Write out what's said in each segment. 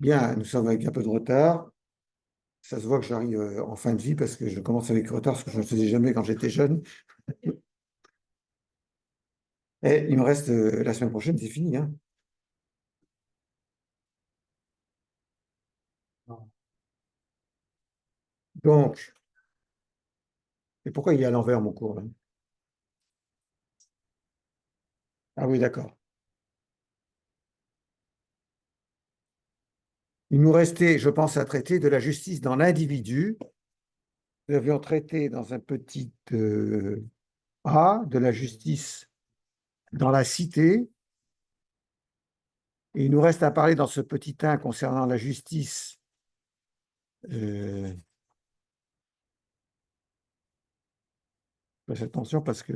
Bien, nous sommes avec un peu de retard. Ça se voit que j'arrive en fin de vie parce que je commence avec retard, ce que je ne faisais jamais quand j'étais jeune. Et il me reste la semaine prochaine, c'est fini, hein. Donc, et pourquoi il est à l'envers mon cours là? Ah oui, d'accord. Il nous restait, je pense, à traiter de la justice dans l'individu. Nous avions traité dans un petit A de la justice dans la cité. Et il nous reste à parler dans ce petit 1 concernant la justice. Faites attention parce que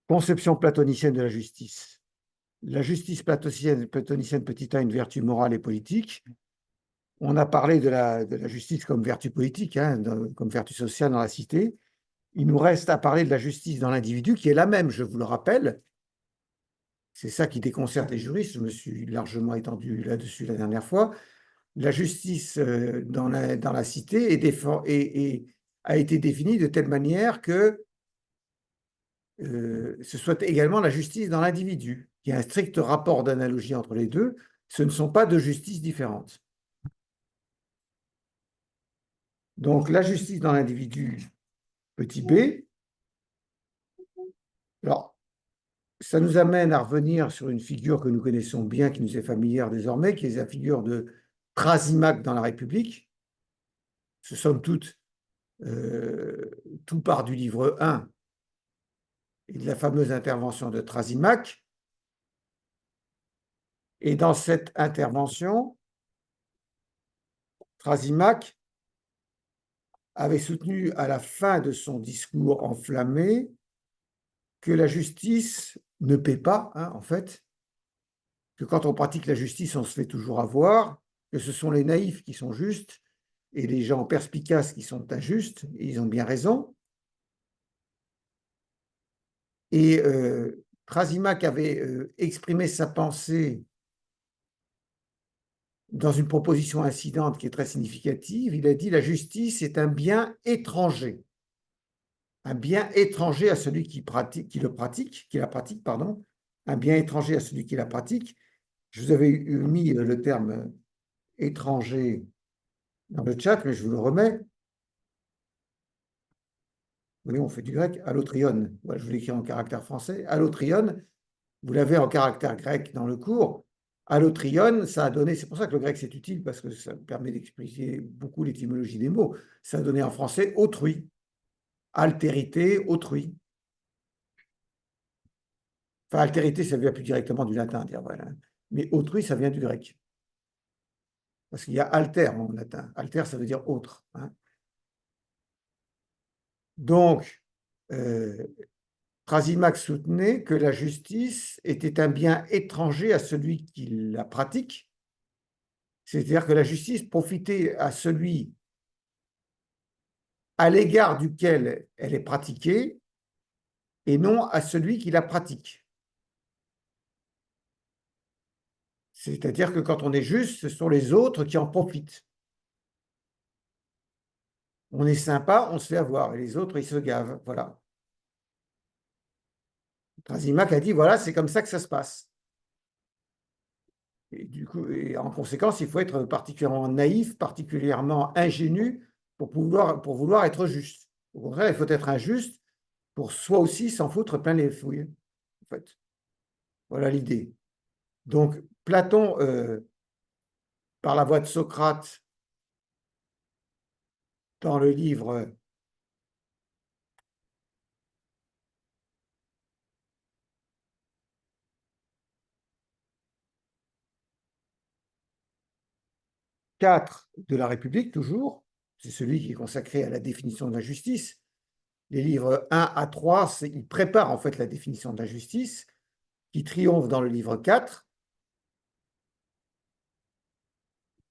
conception platonicienne de la justice. La justice platonicienne petit a une vertu morale et politique. On a parlé de la justice comme vertu politique, hein, comme vertu sociale dans la cité. Il nous reste à parler de la justice dans l'individu, qui est la même, je vous le rappelle. C'est ça qui déconcerte les juristes. Je me suis largement étendu là-dessus la dernière fois. La justice dans la cité a été définie de telle manière que ce soit également la justice dans l'individu. Il y a un strict rapport d'analogie entre les deux. Ce ne sont pas deux justices différentes. Donc, la justice dans l'individu, petit b. Alors, ça nous amène à revenir sur une figure que nous connaissons bien, qui nous est familière désormais, qui est la figure de Thrasymachs dans la République. Ce somme toute, tout part du livre 1 et de la fameuse intervention de Thrasymachs. Et dans cette intervention, Thrasymachs avait soutenu à la fin de son discours enflammé que la justice ne paie pas, hein, en fait, que quand on pratique la justice, on se fait toujours avoir, que ce sont les naïfs qui sont justes et les gens perspicaces qui sont injustes, et ils ont bien raison. Et Thrasymachs avait exprimé sa pensée dans une proposition incidente qui est très significative. Il a dit: la justice est un bien étranger à celui qui la pratique, pardon, un bien étranger à celui qui la pratique. Je vous avais mis le terme étranger dans le chat, mais je vous le remets. Vous voyez, on fait du grec, allotrion. Voilà, je vous l'écris en caractère français. Allotrion, vous l'avez en caractère grec dans le cours. Allotrion, ça a donné, c'est pour ça que le grec c'est utile, parce que ça permet d'expliquer beaucoup l'étymologie des mots. Ça a donné en français autrui, altérité, autrui. Enfin, altérité, ça vient plus directement du latin, dire voilà. Mais autrui, ça vient du grec. Parce qu'il y a alter en latin. Alter, ça veut dire autre, hein. Donc, Thrasymachs soutenait que la justice était un bien étranger à celui qui la pratique, c'est-à-dire que la justice profitait à celui à l'égard duquel elle est pratiquée et non à celui qui la pratique. C'est-à-dire que quand on est juste, ce sont les autres qui en profitent. On est sympa, on se fait avoir, et les autres, ils se gavent. Voilà. Thrasymachs a dit, voilà, c'est comme ça que ça se passe. Et du coup, et en conséquence, il faut être particulièrement naïf, particulièrement ingénu pour vouloir être juste. Au contraire, il faut être injuste pour soi aussi s'en foutre plein les fouilles. En fait. Voilà l'idée. Donc, Platon, par la voix de Socrate, dans le livre 4 de la République, toujours, c'est celui qui est consacré à la définition de la justice. Les livres 1 à 3, ils préparent en fait la définition de la justice, qui triomphe dans le livre 4.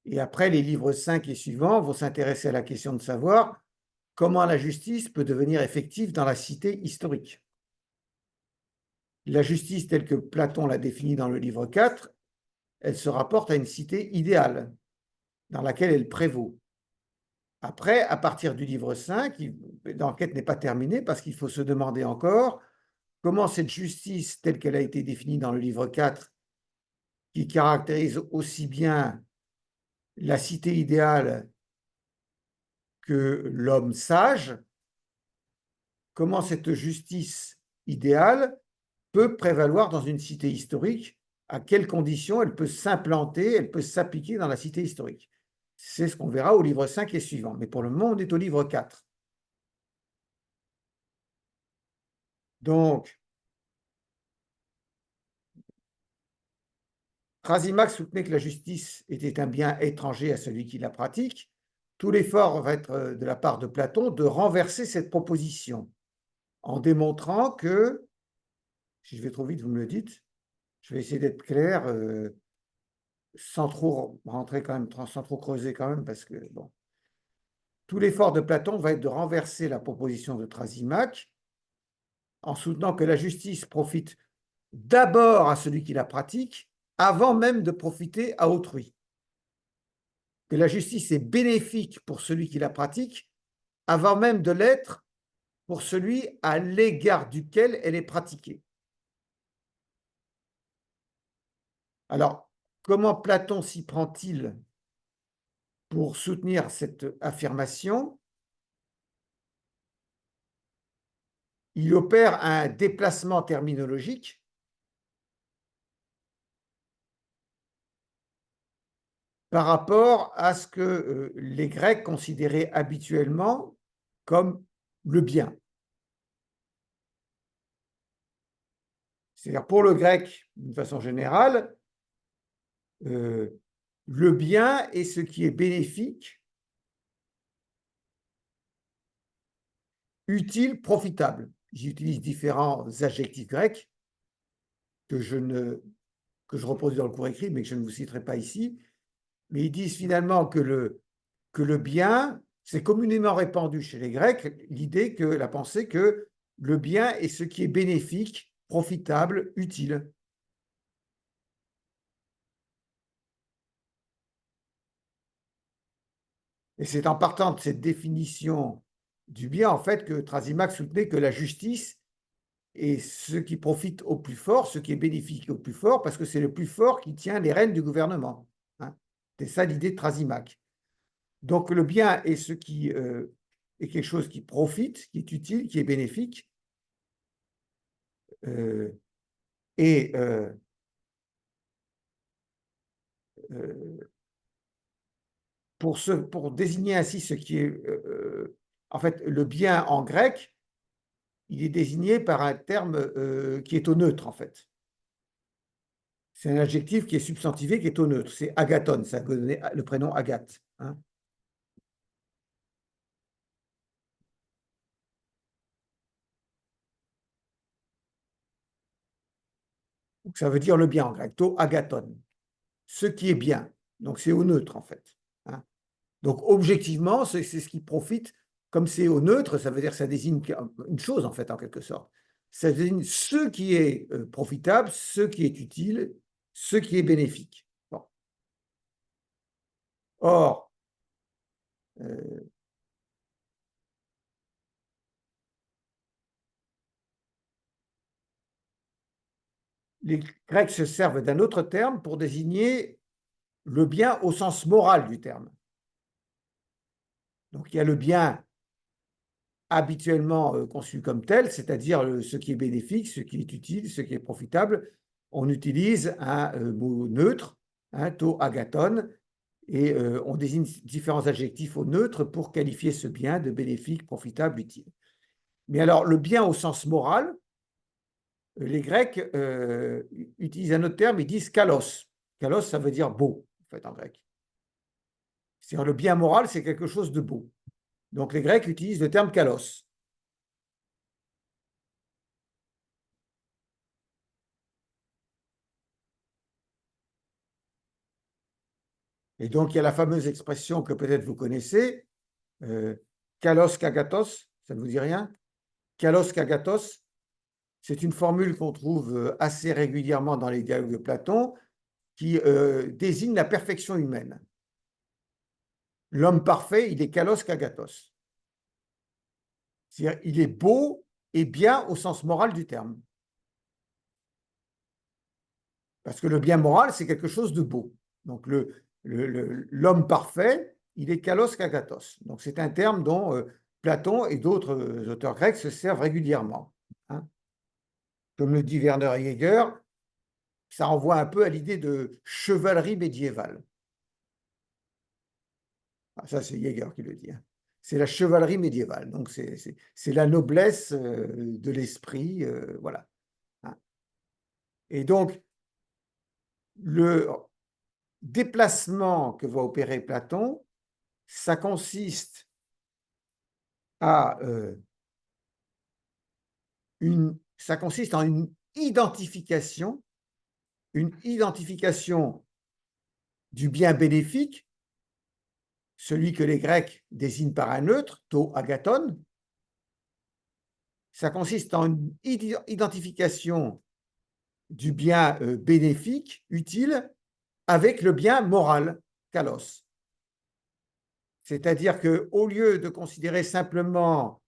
Et après, les livres 5 et suivants vont s'intéresser à la question de savoir comment la justice peut devenir effective dans la cité historique. La justice telle que Platon l'a définie dans le livre 4, elle se rapporte à une cité idéale dans laquelle elle prévaut. Après, à partir du livre 5, l'enquête n'est pas terminée parce qu'il faut se demander encore comment cette justice, telle qu'elle a été définie dans le livre 4, qui caractérise aussi bien la cité idéale que l'homme sage, comment cette justice idéale peut prévaloir dans une cité historique, à quelles conditions elle peut s'implanter, elle peut s'appliquer dans la cité historique. C'est ce qu'on verra au livre 5 et suivant. Mais pour le moment, on est au livre 4. Donc, Thrasymach soutenait que la justice était un bien étranger à celui qui la pratique. Tout l'effort va être de la part de Platon de renverser cette proposition en démontrant que, si je vais trop vite, vous me le dites, je vais essayer d'être clair sans trop rentrer quand même, sans trop creuser quand même, parce que, bon, tout l'effort de Platon va être de renverser la proposition de Thrasymach en soutenant que la justice profite d'abord à celui qui la pratique avant même de profiter à autrui. Que la justice est bénéfique pour celui qui la pratique avant même de l'être pour celui à l'égard duquel elle est pratiquée. Alors, comment Platon s'y prend-il pour soutenir cette affirmation? Il opère un déplacement terminologique par rapport à ce que les Grecs considéraient habituellement comme le bien. C'est-à-dire, pour le grec, d'une façon générale, le bien est ce qui est bénéfique, utile, profitable. J'utilise différents adjectifs grecs que je reproduis dans le cours écrit, mais que je ne vous citerai pas ici. Mais ils disent finalement que le bien, c'est communément répandu chez les Grecs, l'idée que, la pensée que le bien est ce qui est bénéfique, profitable, utile. Et c'est en partant de cette définition du bien, en fait, que Thrasymach soutenait que la justice est ce qui profite au plus fort, ce qui est bénéfique au plus fort, parce que c'est le plus fort qui tient les rênes du gouvernement. Hein. C'est ça l'idée de Thrasymach. Donc le bien est ce qui est quelque chose qui profite, qui est utile, qui est bénéfique. Et pour désigner ainsi ce qui est, en fait, le bien en grec, il est désigné par un terme qui est au neutre, en fait. C'est un adjectif qui est substantivé, qui est au neutre. C'est agathon, ça a donné le prénom Agathe. Hein. Donc, ça veut dire le bien en grec, to agathon, ce qui est bien. Donc c'est au neutre, en fait. Hein. Donc objectivement, c'est ce qui profite. Comme c'est au neutre, ça veut dire que ça désigne une chose, en fait, en quelque sorte. Ça désigne ce qui est profitable, ce qui est utile, ce qui est bénéfique. Bon. Or, les Grecs se servent d'un autre terme pour désigner le bien au sens moral du terme. Donc il y a le bien habituellement conçu comme tel, c'est-à-dire ce qui est bénéfique, ce qui est utile, ce qui est profitable. On utilise un mot neutre, to agathon, et on désigne différents adjectifs au neutre pour qualifier ce bien de bénéfique, profitable, utile. Mais alors, le bien au sens moral, les Grecs utilisent un autre terme, ils disent kalos. Kalos, ça veut dire beau, en fait, en grec. C'est-à-dire le bien moral, c'est quelque chose de beau. Donc les Grecs utilisent le terme kalos. Et donc il y a la fameuse expression que peut-être vous connaissez, kalos kagatos, ça ne vous dit rien? Kalos kagatos, c'est une formule qu'on trouve assez régulièrement dans les dialogues de Platon, qui désigne la perfection humaine. L'homme parfait, il est kalos kagatos. C'est-à-dire, il est beau et bien au sens moral du terme. Parce que le bien moral, c'est quelque chose de beau. Donc, l'homme parfait, il est kalos kagatos. Donc, c'est un terme dont Platon et d'autres auteurs grecs se servent régulièrement. Hein. Comme le dit Werner Jäger, ça renvoie un peu à l'idée de chevalerie médiévale. Ah, ça, c'est Jäger qui le dit. Hein. C'est la chevalerie médiévale. Donc, c'est la noblesse de l'esprit. Voilà. Hein. Et donc, le déplacement que va opérer Platon, ça consiste à ça consiste en une identification du bien bénéfique, celui que les Grecs désignent par un neutre, to agathon. Ça consiste en une identification du bien bénéfique, utile, avec le bien moral, kalos. C'est-à-dire qu'au lieu de considérer simplement,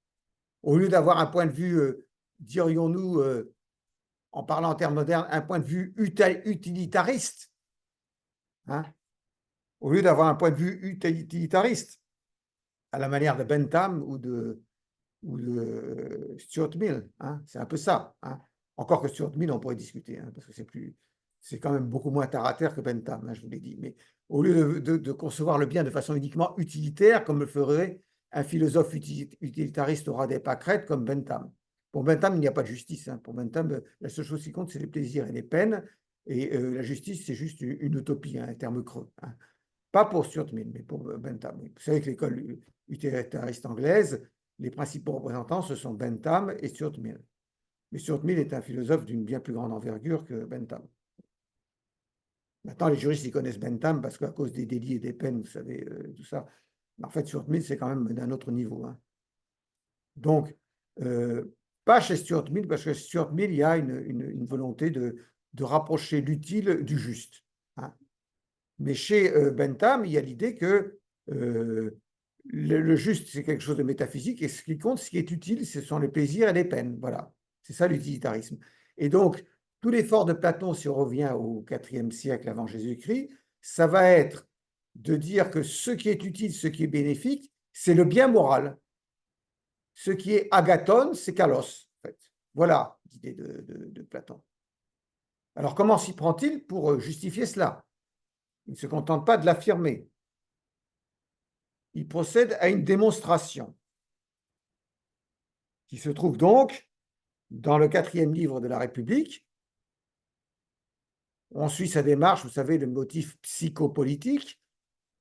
au lieu d'avoir un point de vue, dirions-nous, en parlant en termes modernes, un point de vue utilitariste, hein, au lieu d'avoir un point de vue utilitariste, à la manière de Bentham ou de Stuart Mill, hein, c'est un peu ça. Hein. Encore que Stuart Mill, on pourrait discuter, hein, parce que c'est quand même beaucoup moins terre à terre que Bentham, hein, je vous l'ai dit. Mais au lieu de concevoir le bien de façon uniquement utilitaire, comme le ferait un philosophe utilitariste au ras des pâquerettes comme Bentham. Pour Bentham, il n'y a pas de justice. Hein. Pour Bentham, la seule chose qui compte, c'est les plaisirs et les peines. Et la justice, c'est juste une utopie, hein, un terme creux. Hein. Pas pour Stuart Mill, mais pour Bentham. Vous savez que l'école utilitariste anglaise, les principaux représentants, ce sont Bentham et Stuart Mill. Mais Stuart Mill est un philosophe d'une bien plus grande envergure que Bentham. Maintenant, les juristes, ils connaissent Bentham parce qu'à cause des délits et des peines, vous savez, tout ça. Mais en fait, Stuart Mill, c'est quand même d'un autre niveau. Hein. Donc, pas chez Stuart Mill, parce que chez Stuart Mill, il y a une volonté de rapprocher l'utile du juste. Hein. Mais chez Bentham, il y a l'idée que le juste, c'est quelque chose de métaphysique, et ce qui compte, ce qui est utile, ce sont les plaisirs et les peines. Voilà, c'est ça l'utilitarisme. Et donc, tout l'effort de Platon, si on revient au IVe siècle avant Jésus-Christ, ça va être de dire que ce qui est utile, ce qui est bénéfique, c'est le bien moral. Ce qui est agathon, c'est kalos. En fait. Voilà l'idée de Platon. Alors, comment s'y prend-il pour justifier cela? Il ne se contente pas de l'affirmer. Il procède à une démonstration qui se trouve donc dans le 4e livre de la République. On suit sa démarche, vous savez, le motif psychopolitique.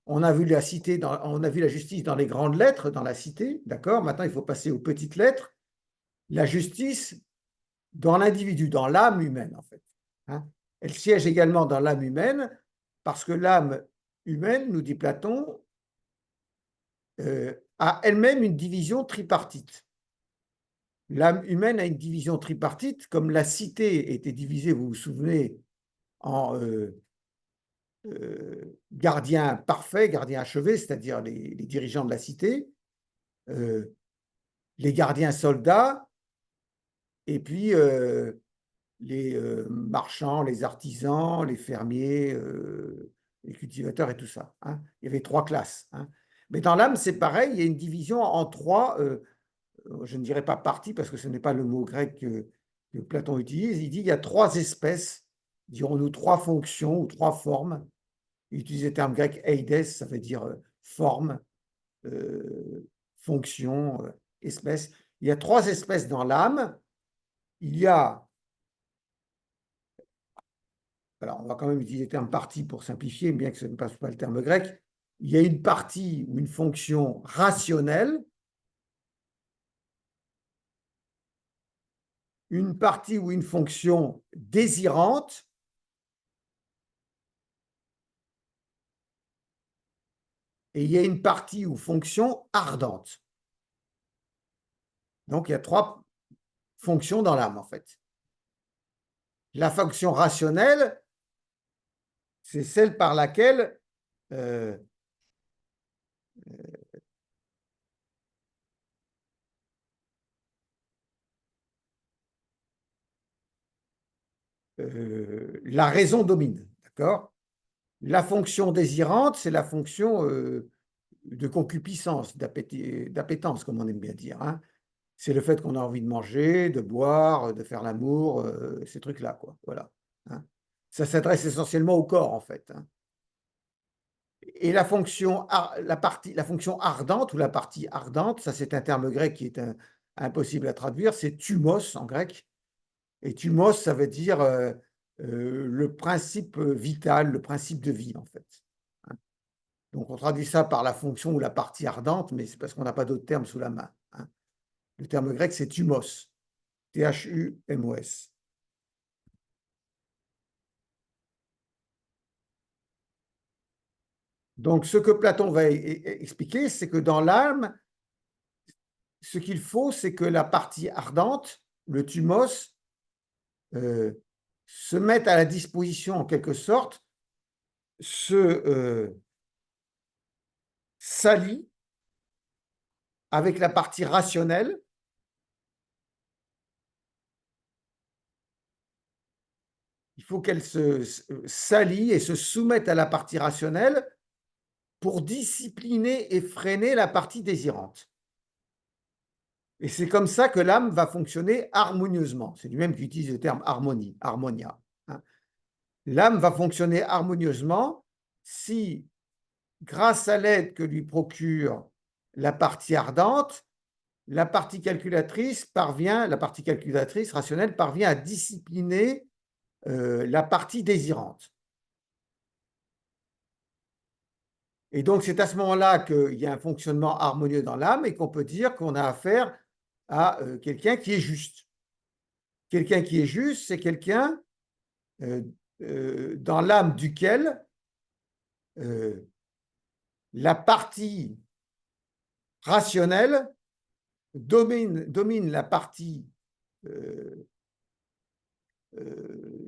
On a vu la justice dans les grandes lettres, dans la cité, d'accord? Maintenant, il faut passer aux petites lettres. La justice dans l'individu, dans l'âme humaine, en fait. Hein. Elle siège également dans l'âme humaine, parce que l'âme humaine, nous dit Platon, a elle-même une division tripartite. L'âme humaine a une division tripartite, comme la cité était divisée, vous vous souvenez, en gardiens parfaits, gardiens achevés, c'est-à-dire les dirigeants de la cité, les gardiens soldats, et puis les marchands, les artisans, les fermiers, les cultivateurs et tout ça. Hein. Il y avait 3 classes. Hein. Mais dans l'âme, c'est pareil, il y a une division en 3, je ne dirais pas parties, parce que ce n'est pas le mot grec que Platon utilise. Il dit qu'il y a 3 espèces, dirons-nous 3 fonctions ou 3 formes. Il utilise le terme grec eides, ça veut dire forme, fonction, espèce. Il y a 3 espèces dans l'âme. Il y a, alors on va quand même utiliser le terme partie pour simplifier, bien que ce ne passe pas le terme grec. Il y a une partie ou une fonction rationnelle, une partie ou une fonction désirante, et il y a une partie ou fonction ardente. Donc, il y a 3 fonctions dans l'âme, en fait. La fonction rationnelle, c'est celle par laquelle la raison domine, d'accord? La fonction désirante, c'est la fonction de concupiscence, d'appétence, comme on aime bien dire, hein. C'est le fait qu'on a envie de manger, de boire, de faire l'amour, ces trucs-là, quoi. Voilà, hein. Ça s'adresse essentiellement au corps, en fait, hein. Et la fonction, la fonction ardente ou la partie ardente, ça c'est un terme grec qui est impossible à traduire, c'est thumos en grec. Et thumos, ça veut dire le principe vital, le principe de vie, en fait, hein. Donc on traduit ça par la fonction ou la partie ardente, mais c'est parce qu'on n'a pas d'autre terme sous la main, hein. Le terme grec, c'est thumos, Thumos. Donc ce que Platon va expliquer, c'est que dans l'âme, ce qu'il faut, c'est que la partie ardente, le thumos, se mette à la disposition, en quelque sorte, se s'allie avec la partie rationnelle. Il faut qu'elle s'allie et se soumette à la partie rationnelle pour discipliner et freiner la partie désirante. Et c'est comme ça que l'âme va fonctionner harmonieusement. C'est lui-même qui utilise le terme harmonie, harmonia, hein. L'âme va fonctionner harmonieusement si, grâce à l'aide que lui procure la partie ardente, la partie calculatrice rationnelle parvient à discipliner la partie désirante. Et donc, c'est à ce moment-là qu'il y a un fonctionnement harmonieux dans l'âme et qu'on peut dire qu'on a affaire à quelqu'un qui est juste. Quelqu'un qui est juste, c'est quelqu'un dans l'âme duquel la partie rationnelle domine la partie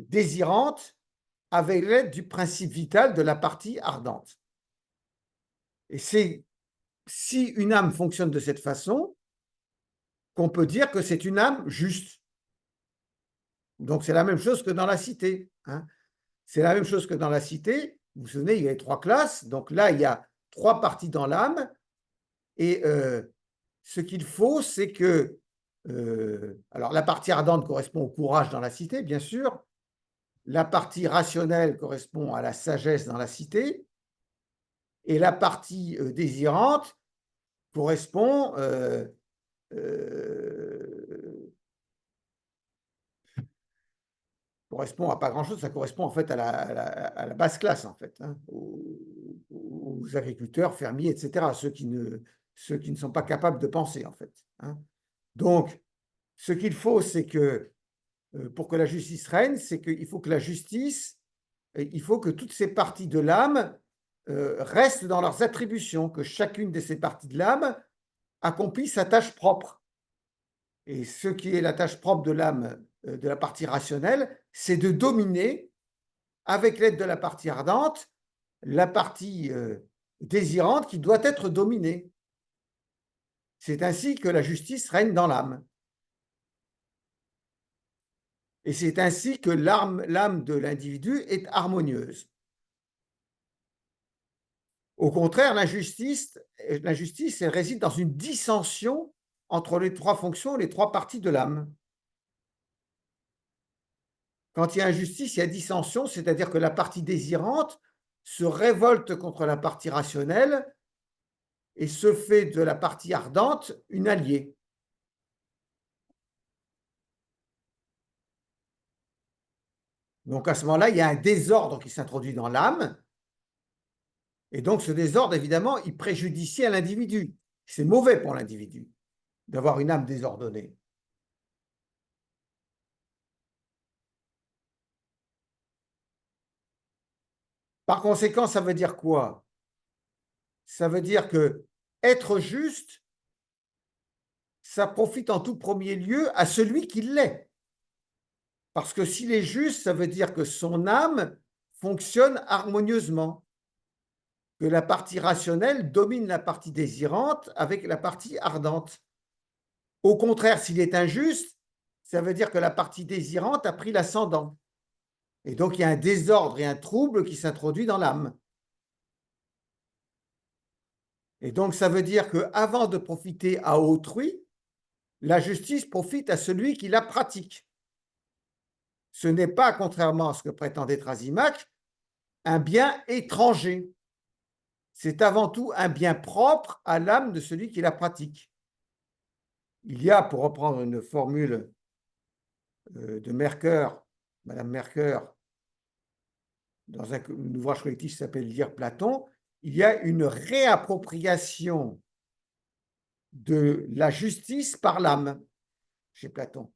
désirante avec l'aide du principe vital de la partie ardente. Et c'est si une âme fonctionne de cette façon qu'on peut dire que c'est une âme juste. Donc c'est la même chose que dans la cité, hein. C'est la même chose que dans la cité. Vous vous souvenez, il y avait 3 classes. Donc là, il y a 3 parties dans l'âme. Et ce qu'il faut, c'est que alors la partie ardente correspond au courage dans la cité, bien sûr. La partie rationnelle correspond à la sagesse dans la cité. Et la partie désirante correspond correspond à pas grand-chose, ça correspond en fait à la basse classe, en fait, hein, aux agriculteurs, fermiers, etc., ceux qui ne sont pas capables de penser, en fait, hein. Donc, ce qu'il faut, c'est que, pour que la justice règne, c'est qu'il faut que la justice, il faut que toutes ces parties de l'âme restent dans leurs attributions, que chacune de ces parties de l'âme accomplisse sa tâche propre. Et ce qui est la tâche propre de l'âme, de la partie rationnelle, c'est de dominer, avec l'aide de la partie ardente, la partie désirante qui doit être dominée. C'est ainsi que la justice règne dans l'âme. Et c'est ainsi que l'âme de l'individu est harmonieuse. Au contraire, l'injustice, elle réside dans une dissension entre les 3 fonctions, les 3 parties de l'âme. Quand il y a injustice, il y a dissension, c'est-à-dire que la partie désirante se révolte contre la partie rationnelle et se fait de la partie ardente une alliée. Donc à ce moment-là, il y a un désordre qui s'introduit dans l'âme, et donc ce désordre, évidemment, il préjudicie à l'individu. C'est mauvais pour l'individu d'avoir une âme désordonnée. Par conséquent, ça veut dire quoi? Ça veut dire que être juste, ça profite en tout premier lieu à celui qui l'est. Parce que s'il est juste, ça veut dire que son âme fonctionnent harmonieusement, que la partie rationnelle domine la partie désirante avec la partie ardente. Au contraire, s'il est injuste, ça veut dire que la partie désirante a pris l'ascendant. Et donc, il y a un désordre et un trouble qui s'introduit dans l'âme. Et donc, ça veut dire qu'avant de profiter à autrui, la justice profite à celui qui la pratique. Ce n'est pas, contrairement à ce que prétendait Trasimac, un bien étranger. C'est avant tout un bien propre à l'âme de celui qui la pratique. Il y a, pour reprendre une formule de Mercœur, Madame Mercœur, dans un ouvrage collectif qui s'appelle Lire Platon, il y a une réappropriation de la justice par l'âme chez Platon.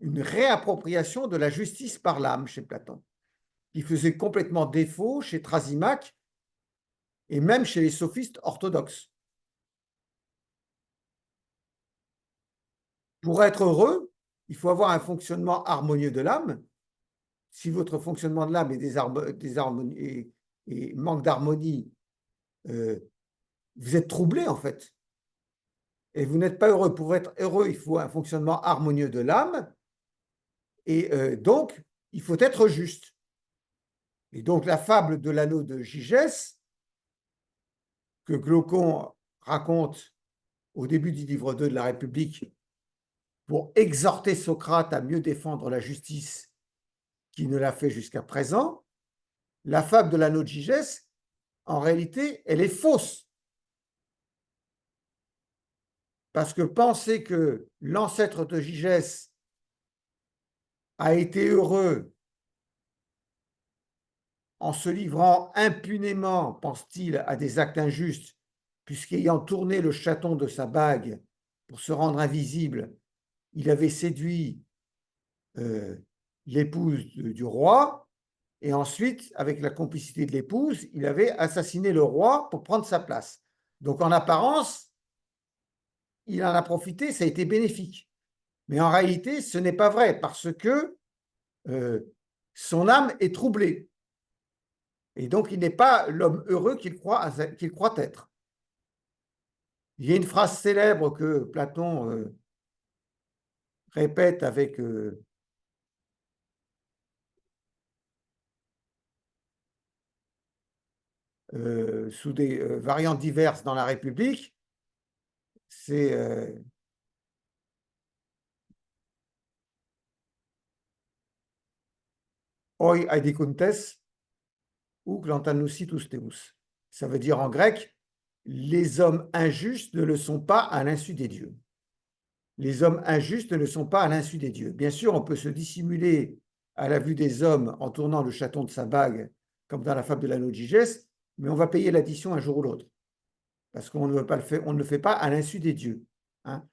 Une réappropriation de la justice par l'âme chez Platon, qui faisait complètement défaut chez Trasimac et même chez les sophistes orthodoxes. Pour être heureux, il faut avoir un fonctionnement harmonieux de l'âme. Si votre fonctionnement de l'âme est et manque d'harmonie, vous êtes troublé en fait. Et vous n'êtes pas heureux. Pour être heureux, il faut un fonctionnement harmonieux de l'âme. Et donc, il faut être juste. Et donc, la fable de l'anneau de Gygès, que Glaucon raconte au début du livre 2 de la République, pour exhorter Socrate à mieux défendre la justice qu'il ne l'a fait jusqu'à présent, la fable de l'anneau de Gygès, en réalité, elle est fausse. Parce que penser que l'ancêtre de Gygès a été heureux en se livrant impunément, pense-t-il, à des actes injustes, puisqu'ayant tourné le chaton de sa bague pour se rendre invisible, il avait séduit l'épouse du roi, et ensuite, avec la complicité de l'épouse, il avait assassiné le roi pour prendre sa place. Donc, en apparence, il en a profité, ça a été bénéfique. Mais en réalité, ce n'est pas vrai, parce que son âme est troublée. Et donc, il n'est pas l'homme heureux qu'il croit être. Il y a une phrase célèbre que Platon répète avec sous des variantes diverses dans la République, c'est Oi aedicontes ou clantanusitus teus. Ça veut dire en grec, les hommes injustes ne le sont pas à l'insu des dieux. Les hommes injustes ne le sont pas à l'insu des dieux. Bien sûr, on peut se dissimuler à la vue des hommes en tournant le chaton de sa bague, comme dans la fable de l'anneau de Gygès, mais on va payer l'addition un jour ou l'autre. Parce qu'on ne le fait pas à l'insu des dieux. Hein.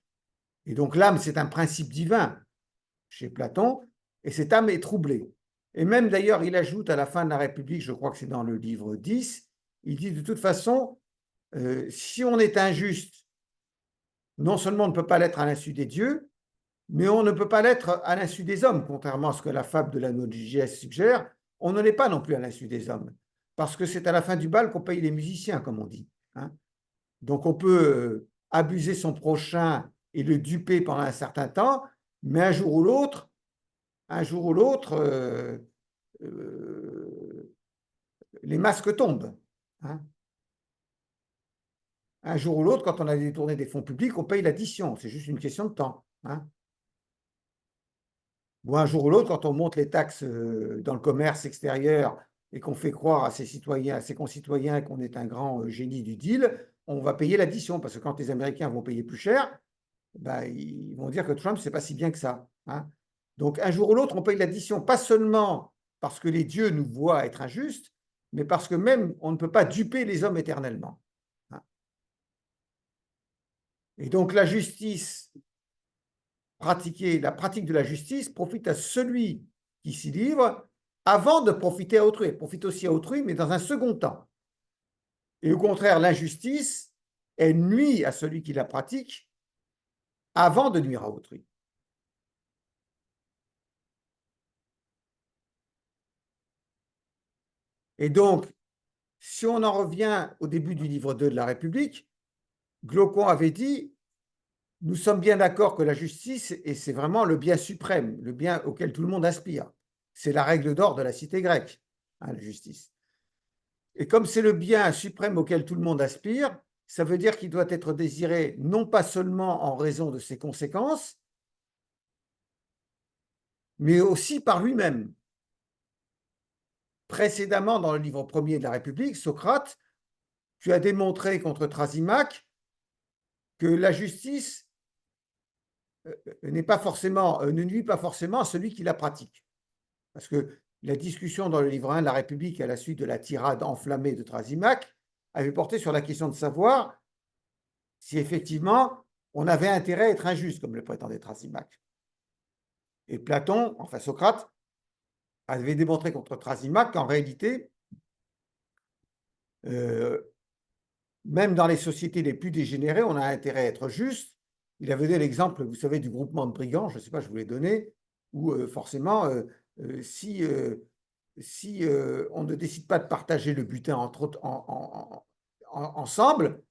Et donc l'âme, c'est un principe divin chez Platon, et cette âme est troublée. Et même d'ailleurs, il ajoute à la fin de la République, je crois que c'est dans le livre 10, il dit de toute façon, si on est injuste, non seulement on ne peut pas l'être à l'insu des dieux, mais on ne peut pas l'être à l'insu des hommes, contrairement à ce que la fable de l'anneau de Gygès suggère, on ne l'est pas non plus à l'insu des hommes, parce que c'est à la fin du bal qu'on paye les musiciens, comme on dit. Hein. Donc on peut abuser son prochain et le duper pendant un certain temps, mais un jour ou l'autre, les masques tombent. Hein. Un jour ou l'autre, quand on a détourné des fonds publics, on paye l'addition. C'est juste une question de temps. Hein. Ou un jour ou l'autre, quand on monte les taxes dans le commerce extérieur et qu'on fait croire à ses citoyens, à ses concitoyens qu'on est un grand génie du deal, on va payer l'addition. Parce que quand les Américains vont payer plus cher, ben, ils vont dire que Trump, c'est pas si bien que ça. Hein. Donc, un jour ou l'autre, on paye l'addition, pas seulement parce que les dieux nous voient être injustes, mais parce que même on ne peut pas duper les hommes éternellement. Hein. Et donc, la justice pratiquée, la pratique de la justice profite à celui qui s'y livre avant de profiter à autrui. Elle profite aussi à autrui, mais dans un second temps. Et au contraire, l'injustice, elle nuit à celui qui la pratique avant de nuire à autrui. Et donc, si on en revient au début du livre 2 de la République, Glaucon avait dit « Nous sommes bien d'accord que la justice, et c'est vraiment le bien suprême, le bien auquel tout le monde aspire. C'est la règle d'or de la cité grecque, hein, la justice. Et comme c'est le bien suprême auquel tout le monde aspire, ça veut dire qu'il doit être désiré non pas seulement en raison de ses conséquences, mais aussi par lui-même. » Précédemment, dans le livre premier de la République, Socrate, tu as démontré contre Thrasymachus que la justice ne nuit pas forcément à celui qui la pratique. Parce que la discussion dans le livre 1 de la République, à la suite de la tirade enflammée de Thrasymachus, avait porté sur la question de savoir si effectivement on avait intérêt à être injuste, comme le prétendait Thrasymachus. Et Platon, enfin Socrate, avait démontré contre Thrasymachus qu'en réalité, même dans les sociétés les plus dégénérées, on a intérêt à être juste. Il avait donné l'exemple, vous savez, du groupement de brigands, je ne sais pas, je vous l'ai donné, où forcément, si on ne décide pas de partager le butin ensemble,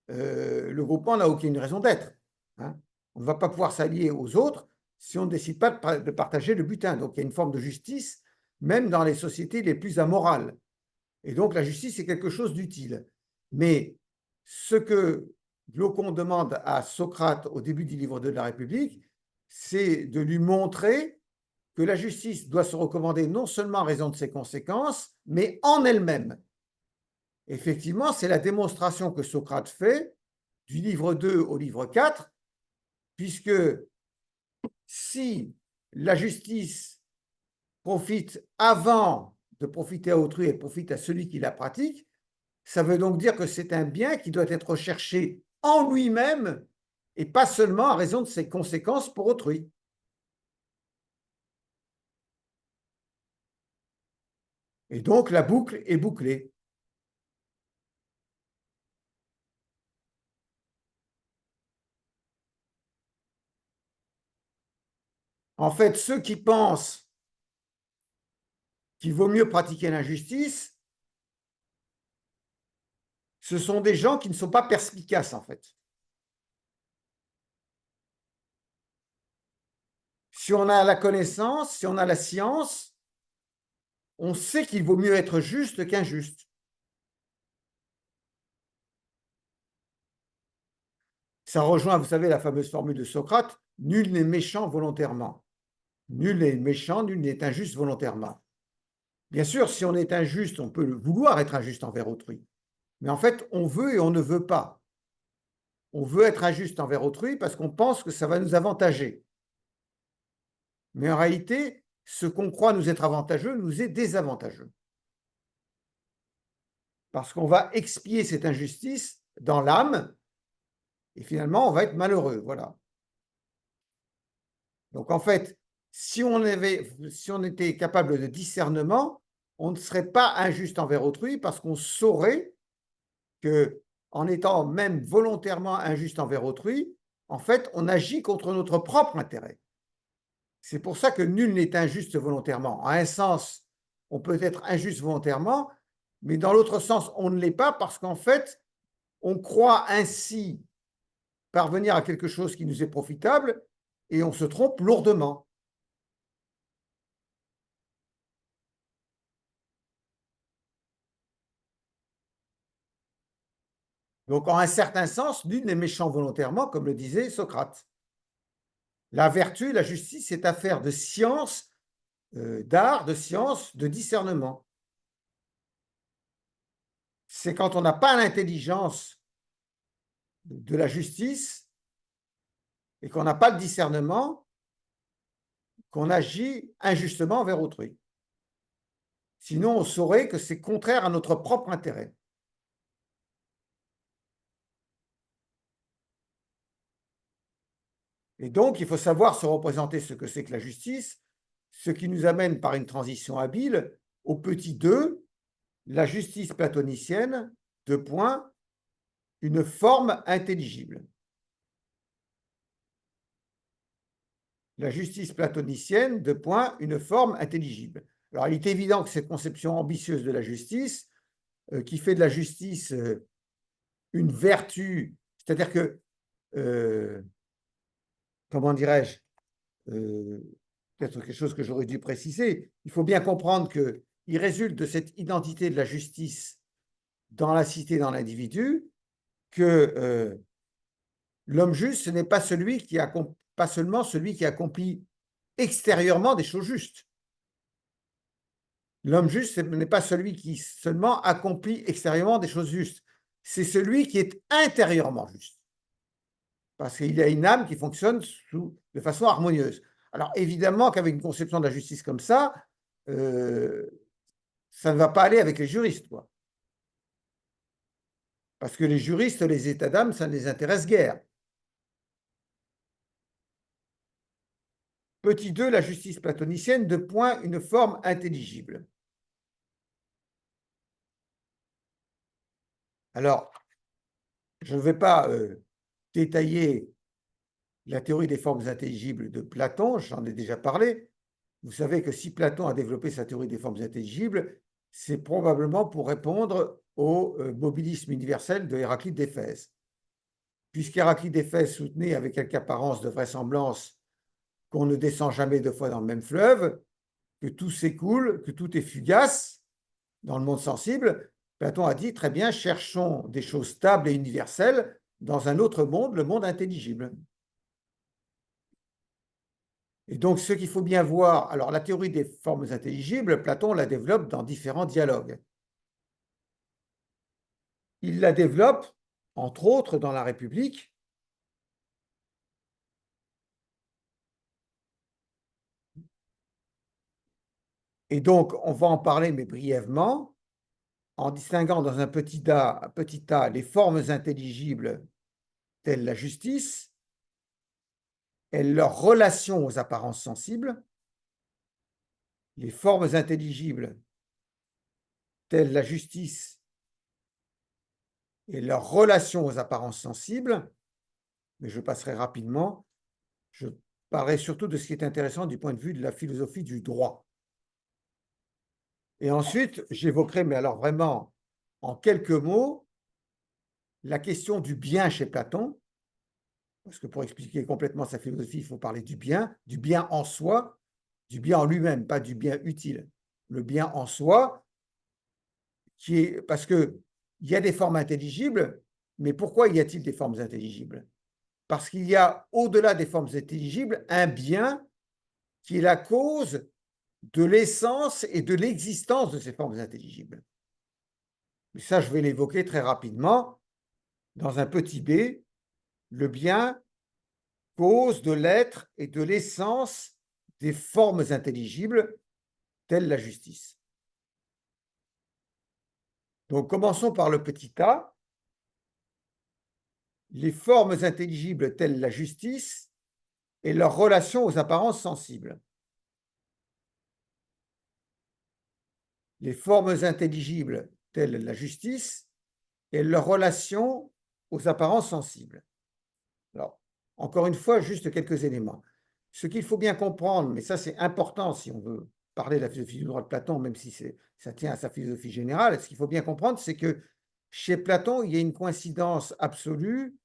le groupement n'a aucune raison d'être, hein. On ne va pas pouvoir s'allier aux autres si on ne décide pas de partager le butin. Donc, il y a une forme de justice, même dans les sociétés les plus amorales. Et donc, la justice est quelque chose d'utile. Mais ce que Glaucon demande à Socrate au début du livre 2 de la République, c'est de lui montrer que la justice doit se recommander non seulement en raison de ses conséquences, mais en elle-même. Effectivement, c'est la démonstration que Socrate fait du livre 2 au livre 4, puisque si la justice profite avant de profiter à autrui, elle profite à celui qui la pratique, ça veut donc dire que c'est un bien qui doit être recherché en lui-même et pas seulement en raison de ses conséquences pour autrui. Et donc, la boucle est bouclée. En fait, ceux qui pensent qu'il vaut mieux pratiquer l'injustice, ce sont des gens qui ne sont pas perspicaces, en fait. Si on a la connaissance, si on a la science, on sait qu'il vaut mieux être juste qu'injuste. Ça rejoint, vous savez, la fameuse formule de Socrate, « Nul n'est méchant volontairement. Nul n'est méchant, nul n'est injuste volontairement. » Bien sûr, si on est injuste, on peut vouloir être injuste envers autrui. Mais en fait, on veut et on ne veut pas. On veut être injuste envers autrui parce qu'on pense que ça va nous avantager. Mais en réalité, ce qu'on croit nous être avantageux nous est désavantageux. Parce qu'on va expier cette injustice dans l'âme et finalement, on va être malheureux. Voilà. Donc en fait, si on était capable de discernement, on ne serait pas injuste envers autrui parce qu'on saurait que, en étant même volontairement injuste envers autrui, en fait, on agit contre notre propre intérêt. C'est pour ça que nul n'est injuste volontairement. En un sens, on peut être injuste volontairement, mais dans l'autre sens, on ne l'est pas parce qu'en fait, on croit ainsi parvenir à quelque chose qui nous est profitable et on se trompe lourdement. Donc, en un certain sens, nul n'est méchant volontairement, comme le disait Socrate. La vertu, la justice, c'est affaire de science, d'art, de science, de discernement. C'est quand on n'a pas l'intelligence de la justice et qu'on n'a pas le discernement qu'on agit injustement envers autrui. Sinon, on saurait que c'est contraire à notre propre intérêt. Et donc, il faut savoir se représenter ce que c'est que la justice, ce qui nous amène par une transition habile au petit 2, la justice platonicienne, deux points, une forme intelligible. La justice platonicienne, deux points, une forme intelligible. Alors, il est évident que cette conception ambitieuse de la justice, qui fait de la justice une vertu, c'est-à-dire que, comment dirais-je, peut-être quelque chose que j'aurais dû préciser, il faut bien comprendre qu'il résulte de cette identité de la justice dans la cité, dans l'individu, que l'homme juste, ce n'est pas pas seulement celui qui accomplit extérieurement des choses justes. L'homme juste, ce n'est pas celui qui seulement accomplit extérieurement des choses justes, c'est celui qui est intérieurement juste. Parce qu'il y a une âme qui fonctionne de façon harmonieuse. Alors évidemment qu'avec une conception de la justice comme ça ne va pas aller avec les juristes, quoi. Parce que les juristes, les états d'âme, ça ne les intéresse guère. Petit 2, la justice platonicienne, de point, une forme intelligible. Alors, je ne vais pas détailler la théorie des formes intelligibles de Platon, j'en ai déjà parlé. Vous savez que si Platon a développé sa théorie des formes intelligibles, c'est probablement pour répondre au mobilisme universel de Héraclite d'Éphèse. Puisqu'Héraclite d'Éphèse soutenait avec quelque apparence de vraisemblance qu'on ne descend jamais deux fois dans le même fleuve, que tout s'écoule, que tout est fugace dans le monde sensible, Platon a dit, très bien, cherchons des choses stables et universelles dans un autre monde, le monde intelligible. Et donc, ce qu'il faut bien voir, alors la théorie des formes intelligibles, Platon la développe dans différents dialogues. Il la développe, entre autres, dans la République. Et donc, on va en parler, mais brièvement, en distinguant dans un petit a les formes intelligibles telles la justice et leur relation aux apparences sensibles, les formes intelligibles telles la justice et leur relation aux apparences sensibles, mais je passerai rapidement, je parlerai surtout de ce qui est intéressant du point de vue de la philosophie du droit. Et ensuite, j'évoquerai, mais alors vraiment en quelques mots, la question du bien chez Platon, parce que pour expliquer complètement sa philosophie, il faut parler du bien en soi, du bien en lui-même, pas du bien utile. Le bien en soi, parce qu'il y a des formes intelligibles, mais pourquoi y a-t-il des formes intelligibles? Parce qu'il y a, au-delà des formes intelligibles, un bien qui est la cause de l'essence et de l'existence de ces formes intelligibles. Mais ça, je vais l'évoquer très rapidement. Dans un petit b, le bien cause de l'être et de l'essence des formes intelligibles, telles la justice. Donc, commençons par le petit a. Les formes intelligibles telles la justice et leur relation aux apparences sensibles. Les formes intelligibles telles la justice et leur relation aux apparences sensibles. Alors, encore une fois, juste quelques éléments. Ce qu'il faut bien comprendre, mais ça c'est important si on veut parler de la philosophie du droit de Platon, même si ça tient à sa philosophie générale, ce qu'il faut bien comprendre, c'est que chez Platon, il y a une coïncidence absolue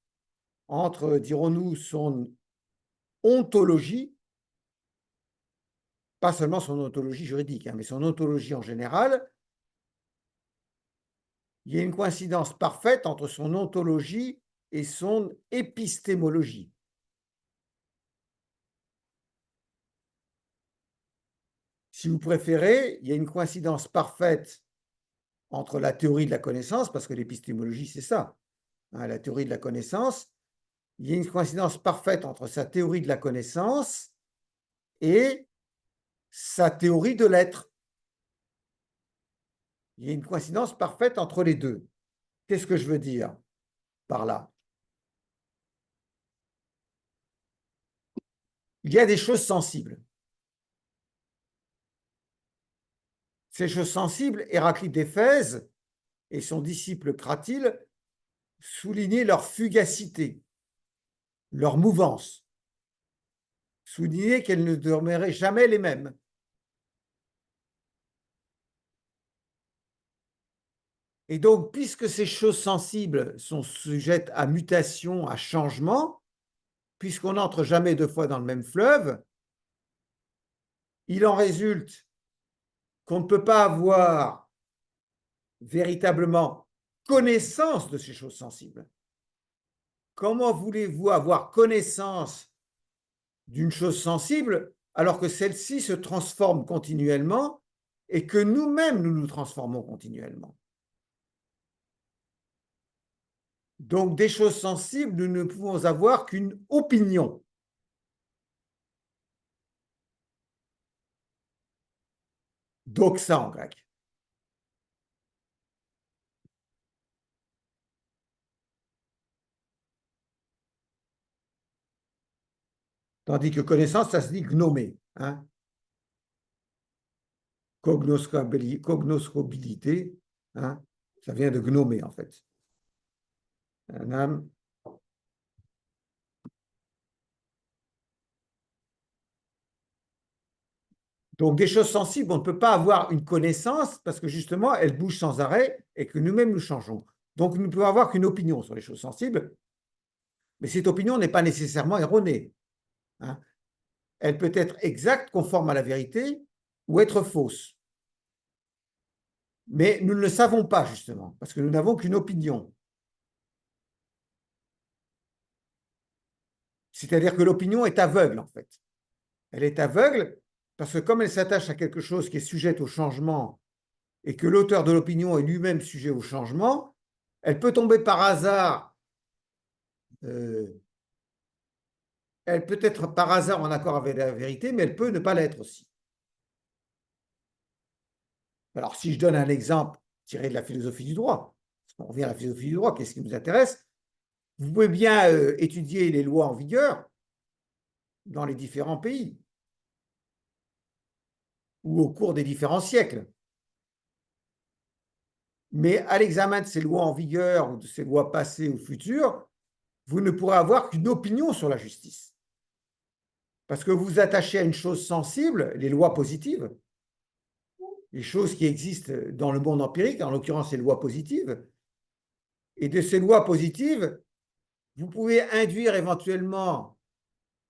entre, dirons-nous, son ontologie, pas seulement son ontologie juridique, mais son ontologie en général. Il y a une coïncidence parfaite entre son ontologie et son épistémologie. Si vous préférez, il y a une coïncidence parfaite entre la théorie de la connaissance, parce que l'épistémologie, c'est ça, la théorie de la connaissance, il y a une coïncidence parfaite entre sa théorie de la connaissance et sa théorie de l'être. Il y a une coïncidence parfaite entre les deux. Qu'est-ce que je veux dire par là? Il y a des choses sensibles. Ces choses sensibles, Héraclite d'Éphèse et son disciple Cratyle soulignaient leur fugacité, leur mouvance, soulignaient qu'elles ne demeuraient jamais les mêmes. Et donc, puisque ces choses sensibles sont sujettes à mutation, à changement, puisqu'on n'entre jamais deux fois dans le même fleuve, il en résulte qu'on ne peut pas avoir véritablement connaissance de ces choses sensibles. Comment voulez-vous avoir connaissance d'une chose sensible alors que celle-ci se transforme continuellement et que nous-mêmes, nous nous transformons continuellement? Donc, des choses sensibles, nous ne pouvons avoir qu'une opinion. Doxa en grec. Tandis que connaissance, ça se dit gnomé. Hein, cognoscobilité, hein, ça vient de gnomé en fait. Donc, des choses sensibles, on ne peut pas avoir une connaissance parce que justement, elles bougent sans arrêt et que nous-mêmes nous changeons. Donc, nous ne pouvons avoir qu'une opinion sur les choses sensibles, mais cette opinion n'est pas nécessairement erronée. Hein. Elle peut être exacte, conforme à la vérité, ou être fausse. Mais nous ne le savons pas, justement, parce que nous n'avons qu'une opinion. C'est-à-dire que l'opinion est aveugle, en fait. Elle est aveugle parce que comme elle s'attache à quelque chose qui est sujet au changement et que l'auteur de l'opinion est lui-même sujet au changement, elle peut tomber par hasard, elle peut être par hasard en accord avec la vérité, mais elle peut ne pas l'être aussi. Alors, si je donne un exemple tiré de la philosophie du droit, parce qu'on revient à la philosophie du droit, qu'est-ce qui nous intéresse? Vous pouvez bien étudier les lois en vigueur dans les différents pays ou au cours des différents siècles. Mais à l'examen de ces lois en vigueur ou de ces lois passées ou futures, vous ne pourrez avoir qu'une opinion sur la justice. Parce que vous vous attachez à une chose sensible, les lois positives, les choses qui existent dans le monde empirique, en l'occurrence les lois positives. Et de ces lois positives, vous pouvez induire éventuellement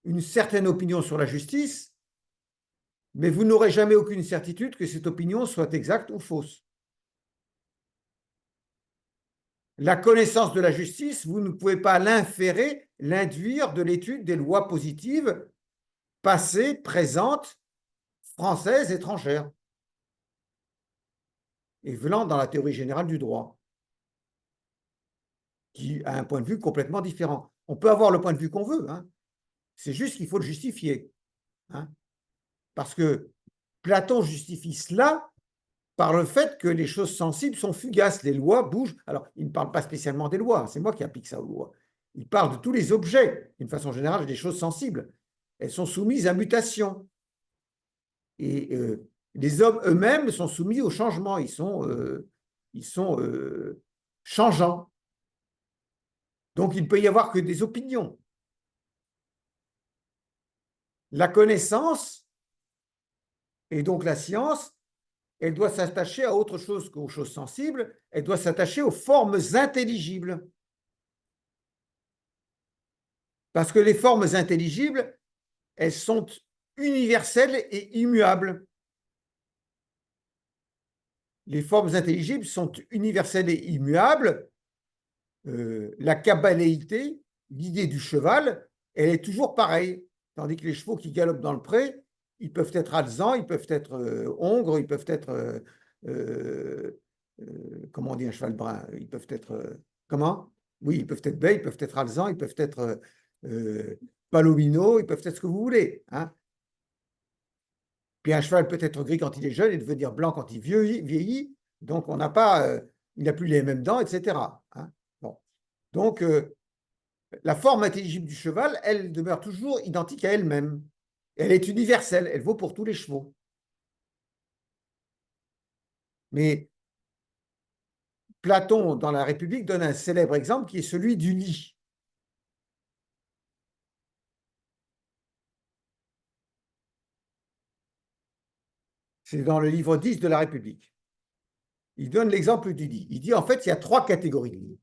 une certaine opinion sur la justice, mais vous n'aurez jamais aucune certitude que cette opinion soit exacte ou fausse. La connaissance de la justice, vous ne pouvez pas l'inférer, l'induire de l'étude des lois positives passées, présentes, françaises, étrangères, et venant dans la théorie générale du droit, qui a un point de vue complètement différent. On peut avoir le point de vue qu'on veut, hein. C'est juste qu'il faut le justifier. Hein. Parce que Platon justifie cela par le fait que les choses sensibles sont fugaces, les lois bougent. Alors, il ne parle pas spécialement des lois, c'est moi qui applique ça aux lois. Il parle de tous les objets, d'une façon générale, des choses sensibles. Elles sont soumises à mutation. Et les hommes eux-mêmes sont soumis au changement, ils sont changeants. Donc, il ne peut y avoir que des opinions. La connaissance, et donc la science, elle doit s'attacher à autre chose qu'aux choses sensibles, elle doit s'attacher aux formes intelligibles. Parce que les formes intelligibles, elles sont universelles et immuables. Les formes intelligibles sont universelles et immuables. La kabbalistique, l'idée du cheval, elle est toujours pareille. Tandis que les chevaux qui galopent dans le pré, ils peuvent être alezans, ils peuvent être hongres, ils peuvent être comment on dit un cheval brun? Ils peuvent être comment? Oui, ils peuvent être baies, ils peuvent être alezans, ils peuvent être palomino, ils peuvent être ce que vous voulez. Hein. Puis un cheval peut être gris quand il est jeune et devenir blanc quand il vieillit. Donc on n'a pas, il n'a plus les mêmes dents, etc. Hein. Bon. Donc la forme intelligible du cheval, elle demeure toujours identique à elle-même. Elle est universelle, elle vaut pour tous les chevaux. Mais Platon, dans la République, donne un célèbre exemple qui est celui du lit. C'est dans le livre 10 de la République. Il donne l'exemple du lit. Il dit, en fait, il y a 3 catégories de lits.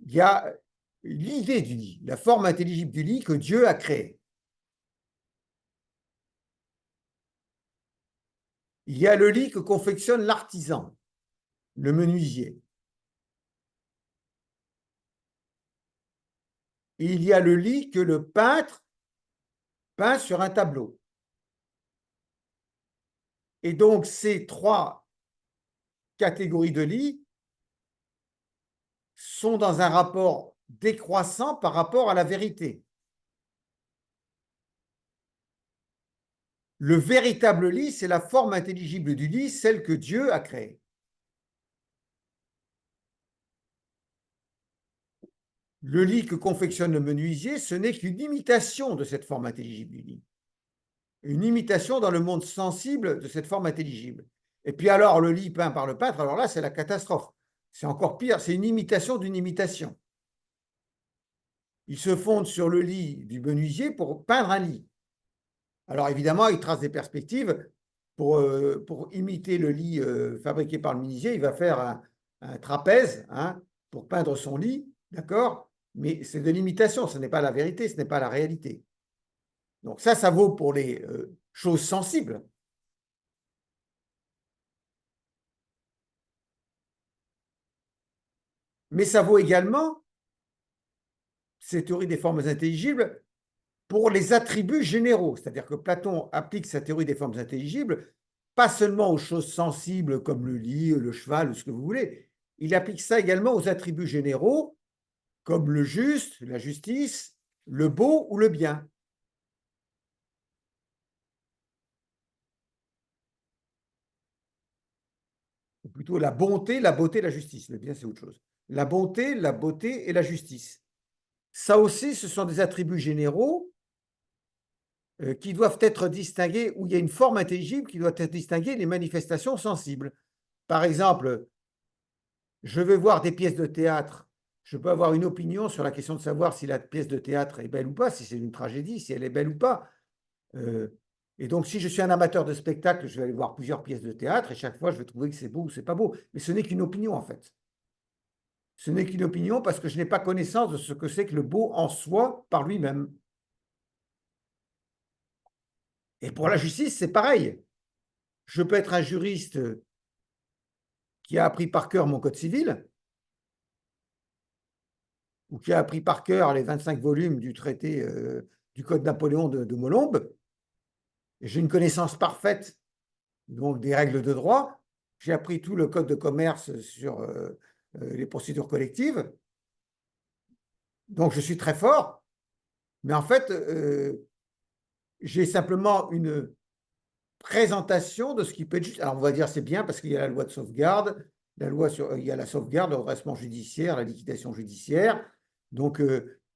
Il y a l'idée du lit, la forme intelligible du lit que Dieu a créée. Il y a le lit que confectionne l'artisan, le menuisier. Et il y a le lit que le peintre peint sur un tableau. Et donc, ces 3 catégories de lits sont dans un rapport décroissant par rapport à la vérité. Le véritable lit, c'est la forme intelligible du lit, celle que Dieu a créée. Le lit que confectionne le menuisier, ce n'est qu'une imitation de cette forme intelligible du lit. Une imitation dans le monde sensible de cette forme intelligible. Et puis alors, le lit peint par le peintre, alors là, c'est la catastrophe. C'est encore pire, c'est une imitation d'une imitation. Il se fonde sur le lit du menuisier pour peindre un lit. Alors évidemment, il trace des perspectives. Pour imiter le lit fabriqué par le menuisier, il va faire un trapèze pour peindre son lit, d'accord? Mais c'est de l'imitation, ce n'est pas la vérité, ce n'est pas la réalité. Donc ça vaut pour les choses sensibles. Mais ça vaut également, ces théories des formes intelligibles, pour les attributs généraux. C'est-à-dire que Platon applique sa théorie des formes intelligibles pas seulement aux choses sensibles comme le lit, le cheval ou ce que vous voulez, il applique ça également aux attributs généraux comme le juste, la justice, le beau ou le bien. Ou plutôt la bonté, la beauté, la justice. Le bien, c'est autre chose. La bonté, la beauté et la justice. Ça aussi, ce sont des attributs généraux qui doivent être distingués, où il y a une forme intelligible qui doit être distinguée des manifestations sensibles. Par exemple, je vais voir des pièces de théâtre, je peux avoir une opinion sur la question de savoir si la pièce de théâtre est belle ou pas, si c'est une tragédie, si elle est belle ou pas. Et donc, si je suis un amateur de spectacle, je vais aller voir plusieurs pièces de théâtre et chaque fois, je vais trouver que c'est beau ou c'est pas beau. Mais ce n'est qu'une opinion, en fait. Ce n'est qu'une opinion parce que je n'ai pas connaissance de ce que c'est que le beau en soi par lui-même. Et pour la justice, c'est pareil. Je peux être un juriste qui a appris par cœur mon code civil ou qui a appris par cœur les 25 volumes du traité du Code Napoléon de Molombe. J'ai une connaissance parfaite donc des règles de droit. J'ai appris tout le code de commerce sur les procédures collectives. Donc, je suis très fort. Mais en fait, j'ai simplement une présentation de ce qui peut être juste. Alors, on va dire c'est bien parce qu'il y a la loi de sauvegarde, il y a la sauvegarde, le redressement judiciaire, la liquidation judiciaire. Donc,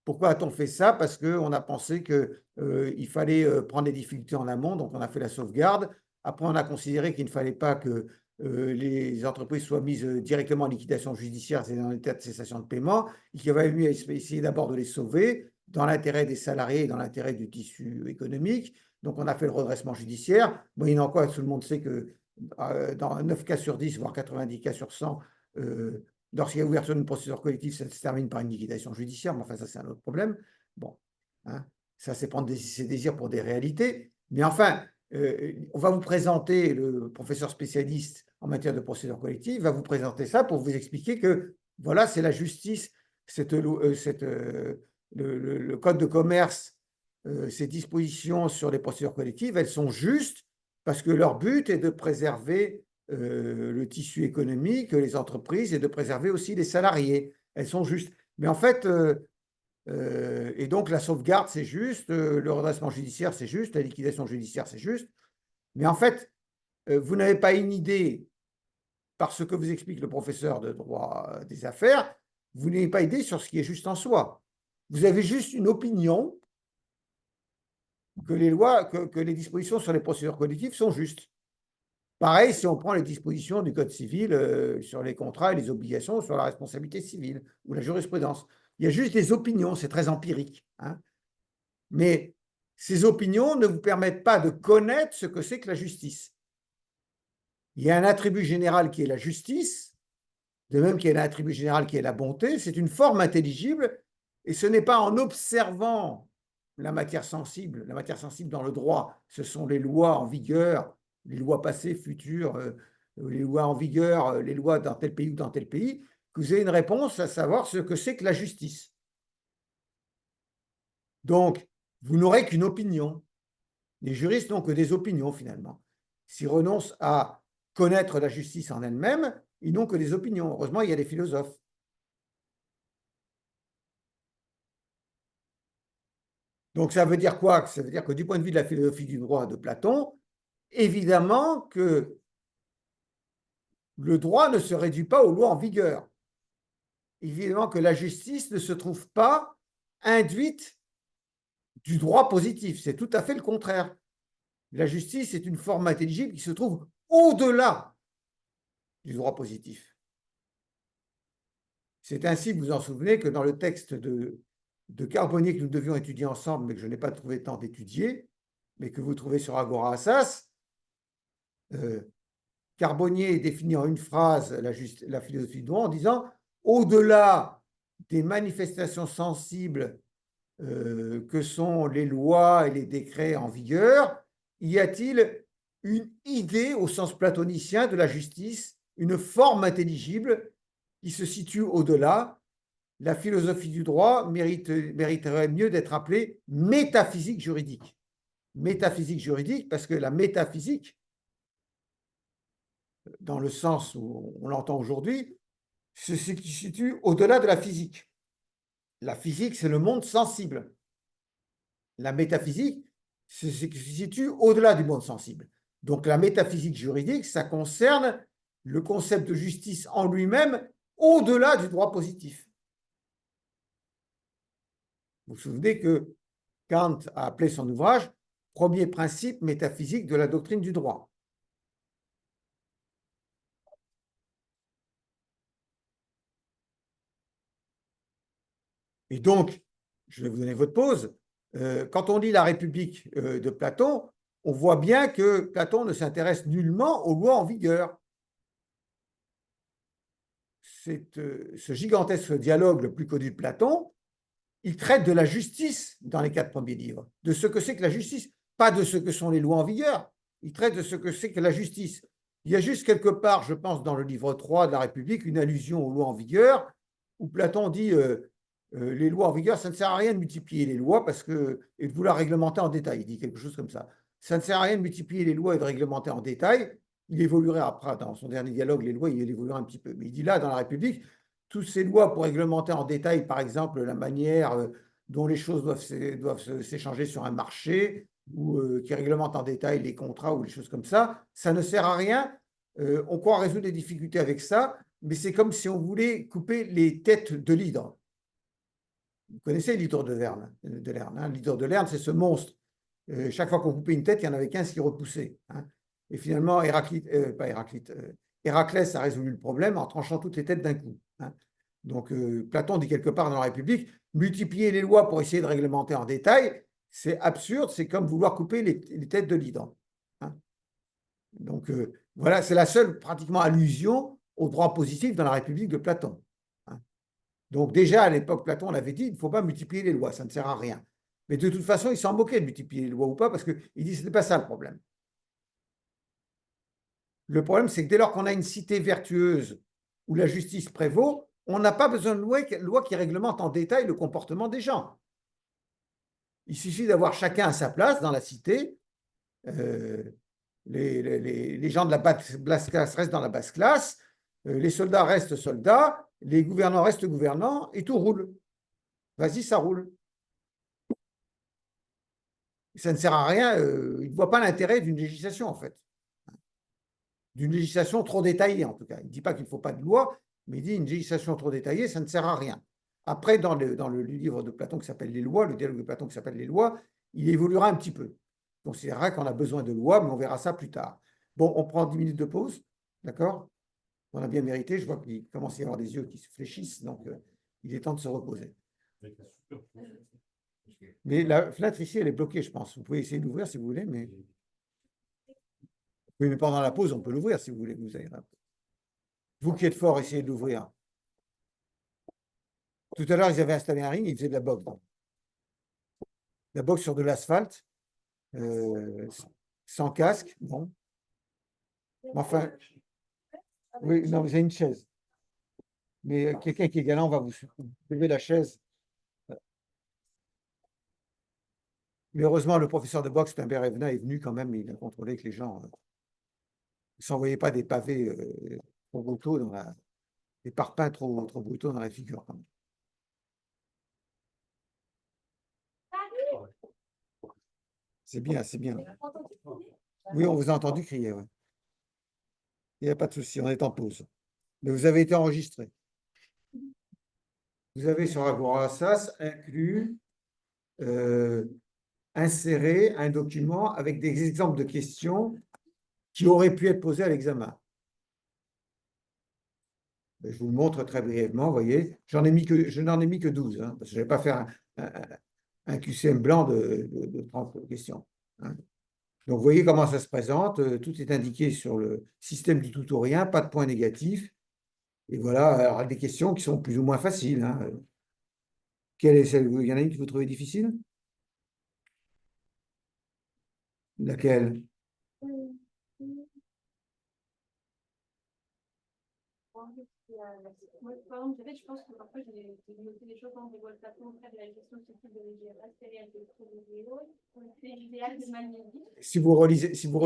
pourquoi a-t-on fait ça? Parce qu'on a pensé qu'il fallait prendre les difficultés en amont, donc on a fait la sauvegarde. Après, on a considéré qu'il ne fallait pas que les entreprises soient mises directement en liquidation judiciaire, c'est dans l'état de cessation de paiement, et qu'il valait mieux essayer d'abord de les sauver dans l'intérêt des salariés et dans l'intérêt du tissu économique. Donc, on a fait le redressement judiciaire. Moyennant quoi, tout le monde sait que dans 9 cas sur 10, voire 90 cas sur 100, lorsqu'il y a ouverture d'une procédure collective, ça se termine par une liquidation judiciaire. Mais enfin, ça, c'est un autre problème. Bon, ça, c'est prendre ses désirs pour des réalités. Mais enfin, on va vous présenter, le professeur spécialiste en matière de procédure collective va vous présenter ça pour vous expliquer que, voilà, c'est la justice, le code de commerce, ces dispositions sur les procédures collectives, elles sont justes parce que leur but est de préserver le tissu économique, les entreprises, et de préserver aussi les salariés. Elles sont justes. Mais en fait, et donc la sauvegarde, c'est juste, le redressement judiciaire, c'est juste, la liquidation judiciaire, c'est juste. Mais en fait, vous n'avez pas une idée, par ce que vous explique le professeur de droit des affaires, vous n'avez pas idée sur ce qui est juste en soi. Vous avez juste une opinion que les dispositions sur les procédures collectives sont justes. Pareil, si on prend les dispositions du Code civil sur les contrats et les obligations sur la responsabilité civile ou la jurisprudence. Il y a juste des opinions, c'est très empirique. Mais ces opinions ne vous permettent pas de connaître ce que c'est que la justice. Il y a un attribut général qui est la justice, de même qu'il y a un attribut général qui est la bonté. C'est une forme intelligible, et ce n'est pas en observant la matière sensible dans le droit, ce sont les lois en vigueur, les lois passées, futures, les lois en vigueur, les lois dans tel pays ou dans tel pays, que vous avez une réponse à savoir ce que c'est que la justice. Donc, vous n'aurez qu'une opinion. Les juristes n'ont que des opinions, finalement. S'ils renoncent à connaître la justice en elle-même, ils n'ont que des opinions. Heureusement, il y a des philosophes. Donc, ça veut dire quoi? Ça veut dire que du point de vue de la philosophie du droit de Platon, évidemment que le droit ne se réduit pas aux lois en vigueur. Évidemment que la justice ne se trouve pas induite du droit positif. C'est tout à fait le contraire. La justice est une forme intelligible qui se trouve au-delà du droit positif. C'est ainsi, vous vous en souvenez, que dans le texte de Carbonnier que nous devions étudier ensemble, mais que je n'ai pas trouvé le temps d'étudier, mais que vous trouvez sur Agora Assas, Carbonnier définit en une phrase la philosophie du droit en disant « Au-delà des manifestations sensibles que sont les lois et les décrets en vigueur, y a-t-il une idée au sens platonicien de la justice, une forme intelligible qui se situe au-delà? La philosophie du droit mériterait mieux d'être appelée métaphysique juridique. Métaphysique juridique parce que la métaphysique, dans le sens où on l'entend aujourd'hui, se situe au-delà de la physique. La physique, c'est le monde sensible. La métaphysique se situe au-delà du monde sensible. Donc la métaphysique juridique, ça concerne le concept de justice en lui-même au-delà du droit positif. Vous vous souvenez que Kant a appelé son ouvrage « Premier principe métaphysique de la doctrine du droit ». Et donc, je vais vous donner votre pause, quand on lit la République de Platon, on voit bien que Platon ne s'intéresse nullement aux lois en vigueur. Ce gigantesque dialogue le plus connu de Platon, il traite de la justice dans les 4 premiers livres, de ce que c'est que la justice, pas de ce que sont les lois en vigueur. Il traite de ce que c'est que la justice. Il y a juste quelque part, je pense, dans le livre 3 de la République, une allusion aux lois en vigueur, où Platon dit les lois en vigueur, ça ne sert à rien de multiplier les lois et de vouloir réglementer en détail. Il dit quelque chose comme ça. Ça ne sert à rien de multiplier les lois et de réglementer en détail. Il évoluerait après, dans son dernier dialogue, les lois, il évoluera un petit peu. Mais il dit là, dans la République, toutes ces lois pour réglementer en détail, par exemple, la manière dont les choses doivent s'échanger sur un marché, ou qui réglementent en détail les contrats ou les choses comme ça ne sert à rien. On croit résoudre des difficultés avec ça, mais c'est comme si on voulait couper les têtes de l'hydre. Vous connaissez l'hydre de Lerne, hein? L'hydre de Lerne, c'est ce monstre. Chaque fois qu'on coupait une tête, il y en avait 15 qui repoussaient. Hein? Et finalement, Héraclès a résolu le problème en tranchant toutes les têtes d'un coup. Hein? Donc, Platon dit quelque part dans la République, multiplier les lois pour essayer de réglementer en détail, c'est absurde, c'est comme vouloir couper les têtes de l'hydre. Hein? Donc, voilà, c'est la seule pratiquement allusion au droit positif dans la République de Platon. Hein? Donc, déjà à l'époque, Platon l'avait dit, il ne faut pas multiplier les lois, ça ne sert à rien. Mais de toute façon, il s'en moquait de multiplier les lois ou pas, parce qu'il dit que ce n'est pas ça le problème. Le problème, c'est que dès lors qu'on a une cité vertueuse où la justice prévaut, on n'a pas besoin de loi qui réglemente en détail le comportement des gens. Il suffit d'avoir chacun à sa place dans la cité. Les gens de la basse classe restent dans la basse classe, les soldats restent soldats, les gouvernants restent gouvernants, et tout roule. Vas-y, ça roule. Ça ne sert à rien, il ne voit pas l'intérêt d'une législation, en fait. D'une législation trop détaillée, en tout cas. Il ne dit pas qu'il ne faut pas de loi, mais il dit une législation trop détaillée, ça ne sert à rien. Après, dans le livre de Platon qui s'appelle Les lois, le dialogue de Platon qui s'appelle Les lois, il évoluera un petit peu. Donc, c'est vrai qu'on a besoin de lois, mais on verra ça plus tard. Bon, on prend 10 minutes de pause, d'accord? On a bien mérité, je vois qu'il commence à y avoir des yeux qui se fléchissent, donc il est temps de se reposer. Mais la fenêtre ici, elle est bloquée, je pense. Vous pouvez essayer d'ouvrir si vous voulez, mais... Oui, mais pendant la pause, on peut l'ouvrir si vous voulez. Vous qui êtes fort, essayez de l'ouvrir. Tout à l'heure, ils avaient installé un ring, ils faisaient de la boxe. La boxe sur de l'asphalte, sans casque, bon. Enfin, oui, non, vous avez une chaise. Mais quelqu'un qui est galant va vous lever la chaise. Mais heureusement, le professeur de boxe, Pimbert Evena, est venu quand même, il a contrôlé que les gens ne s'envoyaient pas des pavés trop brutaux des parpaings trop brutaux dans la figure, quand même. C'est bien, c'est bien. Oui, on vous a entendu crier, ouais. Il n'y a pas de souci, on est en pause. Mais vous avez été enregistré. Vous avez sur Agora SAS inclus, inséré un document avec des exemples de questions qui auraient pu être posées à l'examen. Je vous le montre très brièvement, vous voyez. Je n'en ai mis que 12, hein, parce que je ne vais pas faire un QCM blanc de 30 questions, hein. Donc, vous voyez comment ça se présente. Tout est indiqué sur le système du tout ou rien, pas de points négatifs. Et voilà, alors, des questions qui sont plus ou moins faciles, hein. Quelle est celle? Il y en a une que vous trouvez difficile? Laquelle? Moi, par exemple, en fait, je pense que parfois j'ai noté des choses quand je vois le plateau auprès de la gestion de ce type de l'IGRS, c'est-à-dire de c'est l'idéal de magnésie. Si vous relisez, si vous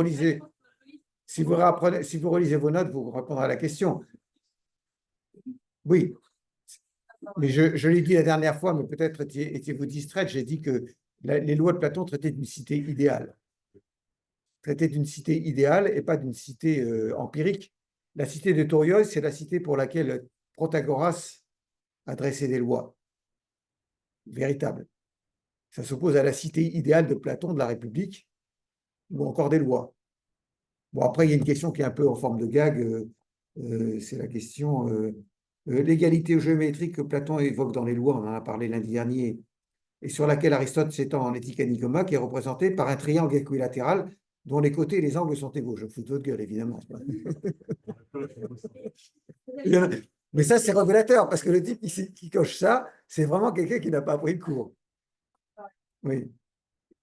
relisez vos notes, vous répondrez à la question. Oui, mais je l'ai dit la dernière fois, mais peut-être étiez-vous distraite, j'ai dit que les lois de Platon traitaient d'une cité idéale. Traitaient d'une cité idéale et pas d'une cité empirique. La cité de Torios, c'est la cité pour laquelle Protagoras a dressé des lois véritables. Ça s'oppose à la cité idéale de Platon, de la République, ou encore des lois. Bon, après, il y a une question qui est un peu en forme de gag, c'est la question l'égalité géométrique que Platon évoque dans les lois, on en a parlé lundi dernier, et sur laquelle Aristote s'étend en Éthique à Nicoma, qui est représentée par un triangle équilatéral dont les côtés et les angles sont égaux. Je me fous de votre gueule, évidemment. Mais ça, c'est révélateur, parce que le type qui coche ça, c'est vraiment quelqu'un qui n'a pas appris le cours. Oui.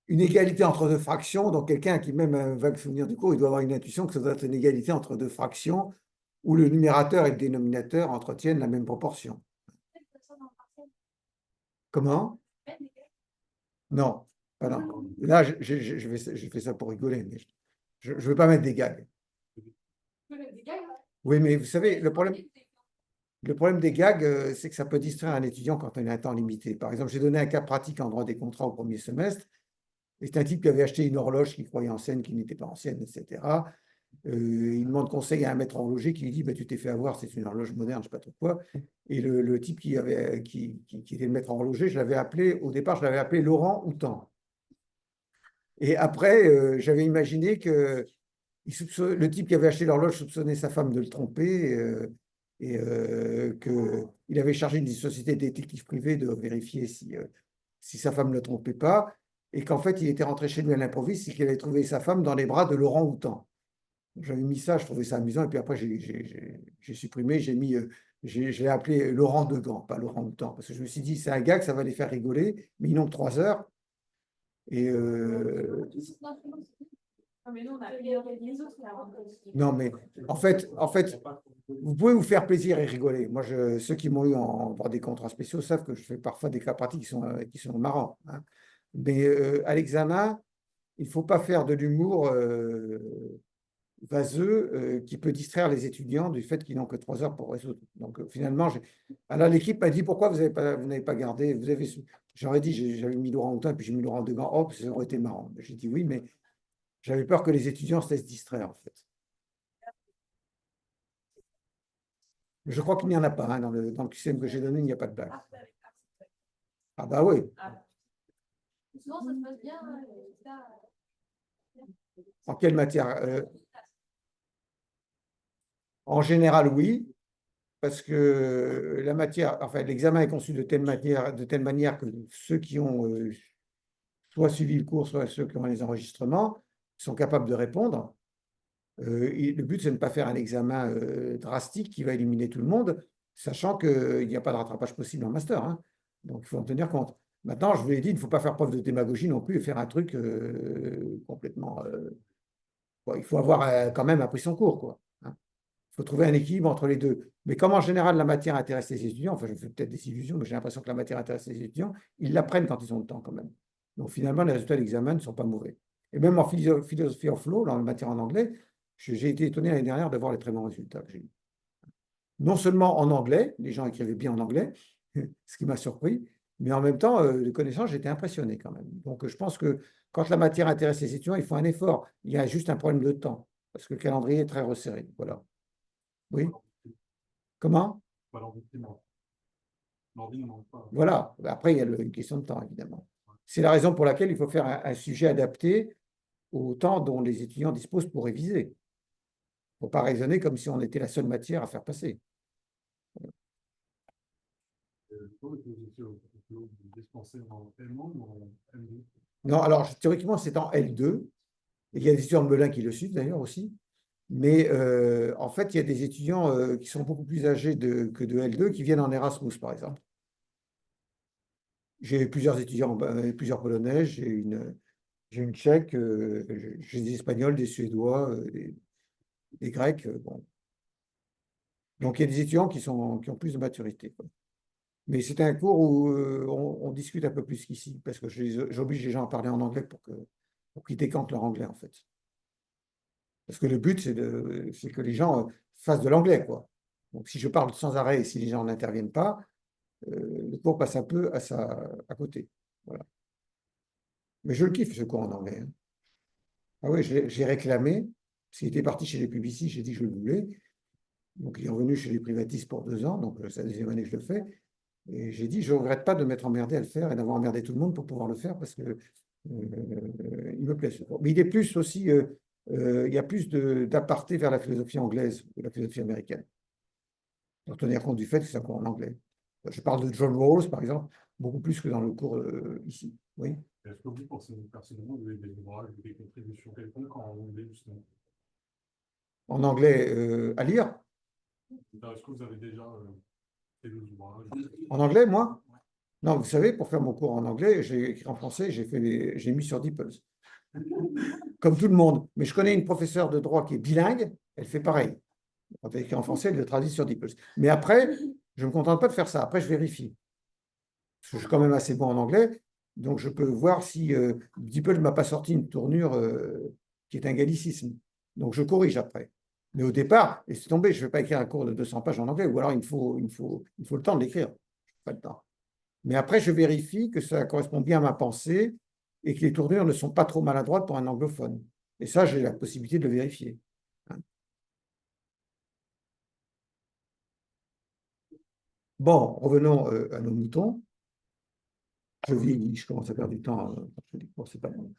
Une égalité entre deux fractions, donc quelqu'un qui même un vague souvenir du cours, il doit avoir une intuition que ça doit être une égalité entre deux fractions où le numérateur et le dénominateur entretiennent la même proportion. Comment? Non, pas non. Là, je fais ça pour rigoler, mais je ne veux pas mettre des gags. Oui, mais vous savez, le problème des gags, c'est que ça peut distraire un étudiant quand on a un temps limité. Par exemple, j'ai donné un cas pratique en droit des contrats au premier semestre. C'est un type qui avait acheté une horloge qu'il croyait ancienne, qui n'était pas ancienne, etc. Il demande conseil à un maître horloger qui lui dit bah, tu t'es fait avoir, c'est une horloge moderne, je ne sais pas trop quoi. Et le type qui était le maître horloger, au départ, je l'avais appelé Laurent Houtan. Et après, j'avais imaginé que le type qui avait acheté l'horloge soupçonnait sa femme de le tromper et qu'il avait chargé une société de détective privé de vérifier si sa femme ne le trompait pas, et qu'en fait, il était rentré chez lui à l'improviste et qu'il avait trouvé sa femme dans les bras de Laurent Houtan. J'avais mis ça, je trouvais ça amusant, et puis après, j'ai supprimé, je l'ai appelé Laurent Degand, pas Laurent Houtan, parce que je me suis dit, c'est un gars que ça va les faire rigoler, mais ils n'ont que 3 heures. Et non, mais en fait, vous pouvez vous faire plaisir et rigoler. Moi, ceux qui m'ont eu en droit des contrats spéciaux savent que je fais parfois des cas pratiques qui sont marrants, hein. Mais à l'examen, il ne faut pas faire de l'humour vaseux qui peut distraire les étudiants du fait qu'ils n'ont que 3 heures pour résoudre. Donc finalement, alors l'équipe m'a dit pourquoi vous n'avez pas gardé, j'aurais dit j'avais mis Laurent Houtin puis j'ai mis Laurent Degand, oh, ça aurait été marrant. J'ai dit oui, mais j'avais peur que les étudiants se laissent distraire en fait. Je crois qu'il n'y en a pas, hein, dans le QCM que j'ai donné, il n'y a pas de blague. Ah bah oui. Souvent, ça se passe bien. En quelle matière? En général, oui, parce que la matière, enfin, l'examen est conçu de telle manière que ceux qui ont soit suivi le cours, soit ceux qui ont les enregistrements sont capables de répondre. Le but, c'est de ne pas faire un examen drastique qui va éliminer tout le monde, sachant qu'il n'y a pas de rattrapage possible en master, hein. Donc, il faut en tenir compte. Maintenant, je vous l'ai dit, il ne faut pas faire preuve de démagogie non plus et faire un truc complètement. Bon, il faut avoir quand même appris son cours, quoi, hein. Il faut trouver un équilibre entre les deux. Mais comme en général, la matière intéresse les étudiants, enfin, je fais peut-être des illusions, mais j'ai l'impression que la matière intéresse les étudiants, ils l'apprennent quand ils ont le temps, quand même. Donc, finalement, les résultats d'examen ne sont pas mauvais. Et même en philosophie of law, dans la matière en anglais, j'ai été étonné l'année dernière de voir les très bons résultats que j'ai eus. Non seulement en anglais, les gens écrivaient bien en anglais, ce qui m'a surpris, mais en même temps, les connaissances, j'étais impressionné quand même. Donc, je pense que quand la matière intéresse les étudiants, il faut un effort. Il y a juste un problème de temps, parce que le calendrier est très resserré. Voilà. Oui. Comment? Pas l'environnement. L'environnement, pas. Voilà. Après, il y a une question de temps, évidemment. C'est la raison pour laquelle il faut faire un sujet adapté au temps dont les étudiants disposent pour réviser. Il ne faut pas raisonner comme si on était la seule matière à faire passer. Vous dispensez en L1 ou en L2? Non, alors théoriquement, c'est en L2. Il y a des étudiants de Melun qui le suivent d'ailleurs aussi. Mais en fait, il y a des étudiants qui sont beaucoup plus âgés que de L2 qui viennent en Erasmus, par exemple. J'ai plusieurs étudiants, plusieurs Polonais, j'ai une Tchèque, j'ai des Espagnols, des Suédois, des Grecs. Bon. Donc, il y a des étudiants qui ont plus de maturité, quoi. Mais c'est un cours où on discute un peu plus qu'ici, parce que j'oblige les gens à parler en anglais pour qu'ils décantent leur anglais, en fait. Parce que le but, c'est que les gens fassent de l'anglais, quoi. Donc, si je parle sans arrêt et si les gens n'interviennent pas, le cours passe un peu à côté. Voilà. Mais je le kiffe, ce cours en anglais, hein. Ah oui, j'ai réclamé, parce qu'il était parti chez les publicistes, j'ai dit que je le voulais. Donc, il est revenu chez les privatistes pour 2 ans, donc c'est la deuxième année que je le fais. Et j'ai dit, je ne regrette pas de m'être emmerdé à le faire et d'avoir emmerdé tout le monde pour pouvoir le faire, parce que il me plaît ce cours. Mais il est plus aussi, il y a plus d'aparté vers la philosophie anglaise que la philosophie américaine, pour tenir compte du fait que c'est un cours en anglais. Je parle de John Rawls, par exemple, beaucoup plus que dans le cours ici. Oui. Est-ce que vous pensez personnellement que vous avez des ouvrages ou des contributions quelconques en anglais, justement? En anglais, à lire. Est-ce que vous avez déjà fait des ouvrages? En anglais, moi? Non, vous savez, pour faire mon cours en anglais, j'ai écrit en français, j'ai mis sur DeepL. Comme tout le monde. Mais je connais une professeure de droit qui est bilingue, elle fait pareil. Quand elle écrit en français, elle le traduit sur DeepL. Mais après, je ne me contente pas de faire ça. Après, je vérifie. Parce que je suis quand même assez bon en anglais, donc je peux voir si DeepL ne m'a pas sorti une tournure qui est un gallicisme. Donc je corrige après. Mais au départ, et c'est tombé, je ne vais pas écrire un cours de 200 pages en anglais, ou alors il faut le temps de l'écrire. Pas le temps. Mais après, je vérifie que ça correspond bien à ma pensée et que les tournures ne sont pas trop maladroites pour un anglophone. Et ça, j'ai la possibilité de le vérifier. Bon, revenons à nos moutons. Je vieillis, je commence à perdre du temps. Bon, c'est pas bon.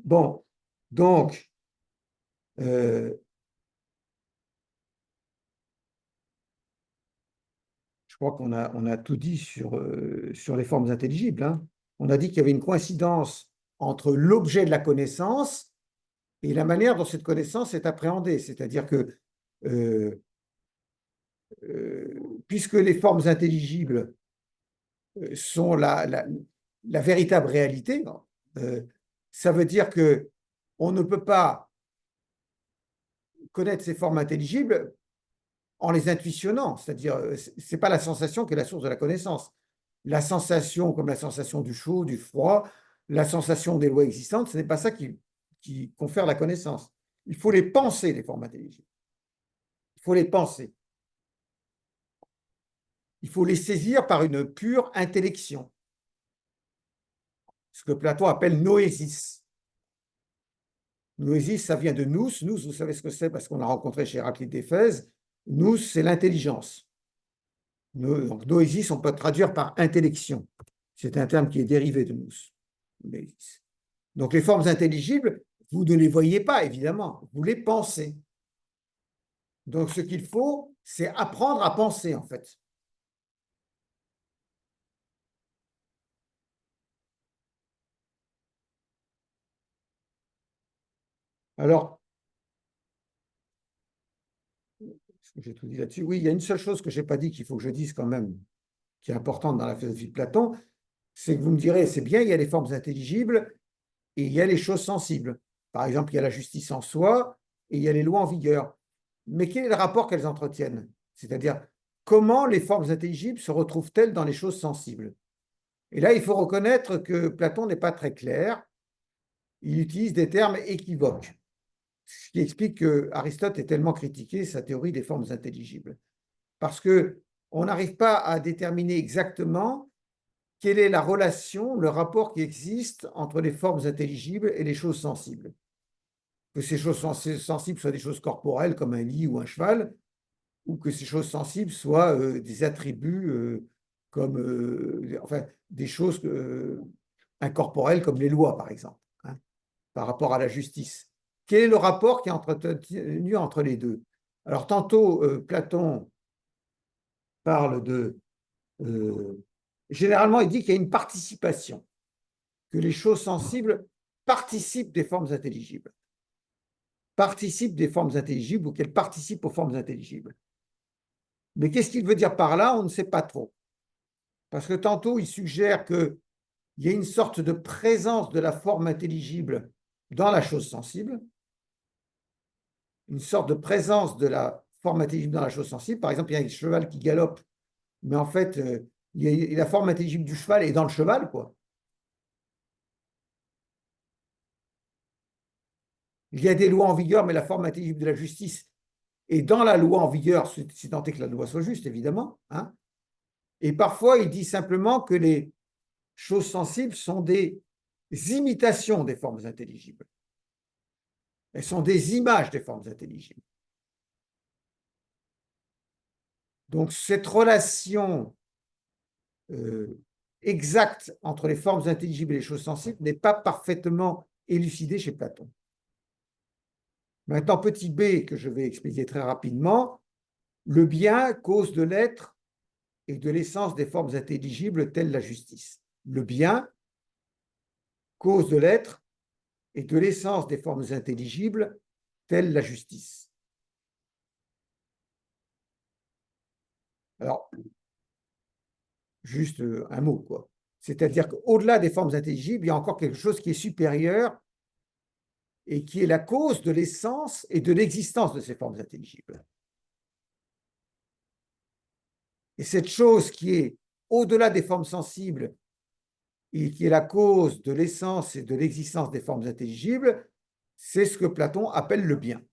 Bon, donc, je crois qu'on a tout dit sur les formes intelligibles, hein. On a dit qu'il y avait une coïncidence entre l'objet de la connaissance et la manière dont cette connaissance est appréhendée. C'est-à-dire que puisque les formes intelligibles sont la véritable réalité, ça veut dire que on ne peut pas connaître ces formes intelligibles en les intuitionnant, c'est-à-dire c'est pas la sensation qui est la source de la connaissance. La sensation, comme la sensation du chaud, du froid, la sensation des lois existantes, ce n'est pas ça qui confère la connaissance. Il faut les penser, les formes intelligibles. Il faut les penser. Il faut les saisir par une pure intellection, ce que Platon appelle noésis. Noésis, ça vient de nous. Nous, vous savez ce que c'est parce qu'on l'a rencontré chez Héraclite d'Éphèse. Nous, c'est l'intelligence. Donc, noésis, on peut traduire par intellection. C'est un terme qui est dérivé de nous. Donc, les formes intelligibles, vous ne les voyez pas, évidemment. Vous les pensez. Donc, ce qu'il faut, c'est apprendre à penser, en fait. Alors, J'ai tout dit là-dessus. Oui, il y a une seule chose que je n'ai pas dit qu'il faut que je dise quand même, qui est importante dans la philosophie de Platon, c'est que vous me direz, c'est bien, il y a les formes intelligibles et il y a les choses sensibles. Par exemple, il y a la justice en soi et il y a les lois en vigueur. Mais quel est le rapport qu'elles entretiennent? C'est-à-dire, comment les formes intelligibles se retrouvent-elles dans les choses sensibles? Et là, il faut reconnaître que Platon n'est pas très clair. Il utilise des termes équivoques, ce qui explique que Aristote ait tellement critiqué sa théorie des formes intelligibles. Parce qu'on n'arrive pas à déterminer exactement quelle est la relation, le rapport qui existe entre les formes intelligibles et les choses sensibles. Que ces choses sensibles soient des choses corporelles comme un lit ou un cheval, ou que ces choses sensibles soient des attributs comme enfin, des choses incorporelles comme les lois, par exemple, hein, par rapport à la justice. Quel est le rapport qui est entretenu entre les deux? Alors, tantôt, Platon parle de... généralement, il dit qu'il y a une participation, que les choses sensibles participent des formes intelligibles. Participent des formes intelligibles ou qu'elles participent aux formes intelligibles. Mais qu'est-ce qu'il veut dire par là? On ne sait pas trop. Parce que tantôt, il suggère qu'il y a une sorte de présence de la forme intelligible dans la chose sensible, une sorte de présence de la forme intelligible dans la chose sensible. Par exemple, il y a un cheval qui galope, mais en fait, la forme intelligible du cheval est dans le cheval, quoi. Il y a des lois en vigueur, mais la forme intelligible de la justice est dans la loi en vigueur, si tant est que la loi soit juste, évidemment, hein. Et parfois, il dit simplement que les choses sensibles sont des imitations des formes intelligibles. Elles sont des images des formes intelligibles. Donc, cette relation exacte entre les formes intelligibles et les choses sensibles n'est pas parfaitement élucidée chez Platon. Maintenant, petit b, que je vais expliquer très rapidement, le bien, cause de l'être et de l'essence des formes intelligibles telles la justice. Le bien, cause de l'être et de l'essence des formes intelligibles telles la justice. Alors, juste un mot, quoi. C'est-à-dire qu'au-delà des formes intelligibles, il y a encore quelque chose qui est supérieur et qui est la cause de l'essence et de l'existence de ces formes intelligibles. Et cette chose qui est au-delà des formes sensibles et qui est la cause de l'essence et de l'existence des formes intelligibles, c'est ce que Platon appelle le bien.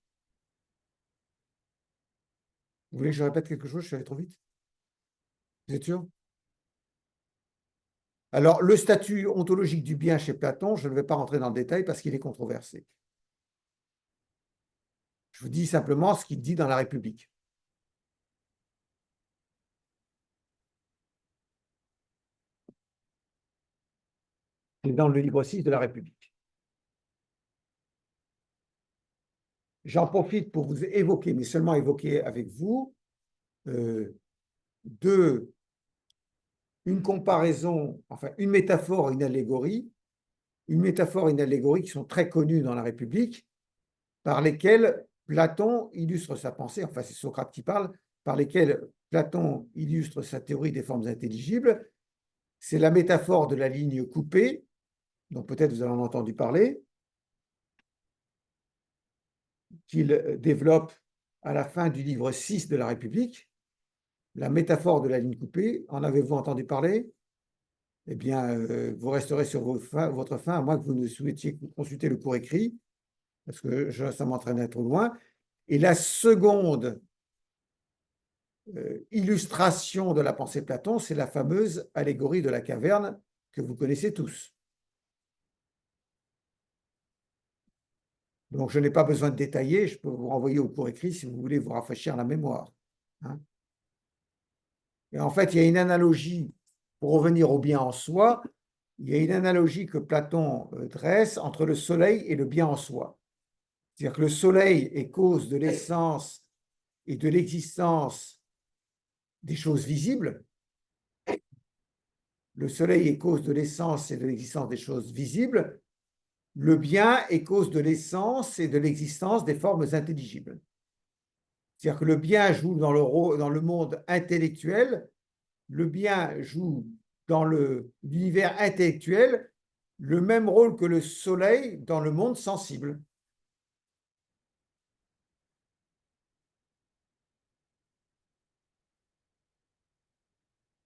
Vous voulez que je répète quelque chose? Je suis allé trop vite? Vous êtes sûr? Alors, le statut ontologique du bien chez Platon, je ne vais pas rentrer dans le détail parce qu'il est controversé. Je vous dis simplement ce qu'il dit dans la République. C'est dans le livre 6 de la République. J'en profite pour vous évoquer, mais seulement évoquer avec vous, une comparaison, enfin une métaphore et une allégorie qui sont très connues dans la République, par lesquelles Platon illustre sa pensée, enfin c'est Socrate qui parle, par lesquelles Platon illustre sa théorie des formes intelligibles. C'est la métaphore de la ligne coupée, dont peut-être vous en avez entendu parler, qu'il développe à la fin du livre 6 de la République. La métaphore de la ligne coupée, en avez-vous entendu parler? Eh bien, vous resterez sur votre faim, à moins que vous ne souhaitiez consulter le cours écrit, parce que ça m'entraînerait trop loin. Et la seconde illustration de la pensée de Platon, c'est la fameuse allégorie de la caverne que vous connaissez tous. Donc, je n'ai pas besoin de détailler, je peux vous renvoyer au cours écrit si vous voulez vous rafraîchir la mémoire, hein. Et en fait, il y a une analogie, pour revenir au bien en soi, il y a une analogie que Platon dresse entre le soleil et le bien en soi. C'est-à-dire que le soleil est cause de l'essence et de l'existence des choses visibles. Le soleil est cause de l'essence et de l'existence des choses visibles. Le bien est cause de l'essence et de l'existence des formes intelligibles. C'est-à-dire que le bien joue dans le monde intellectuel, le bien joue dans l'univers intellectuel le même rôle que le soleil dans le monde sensible.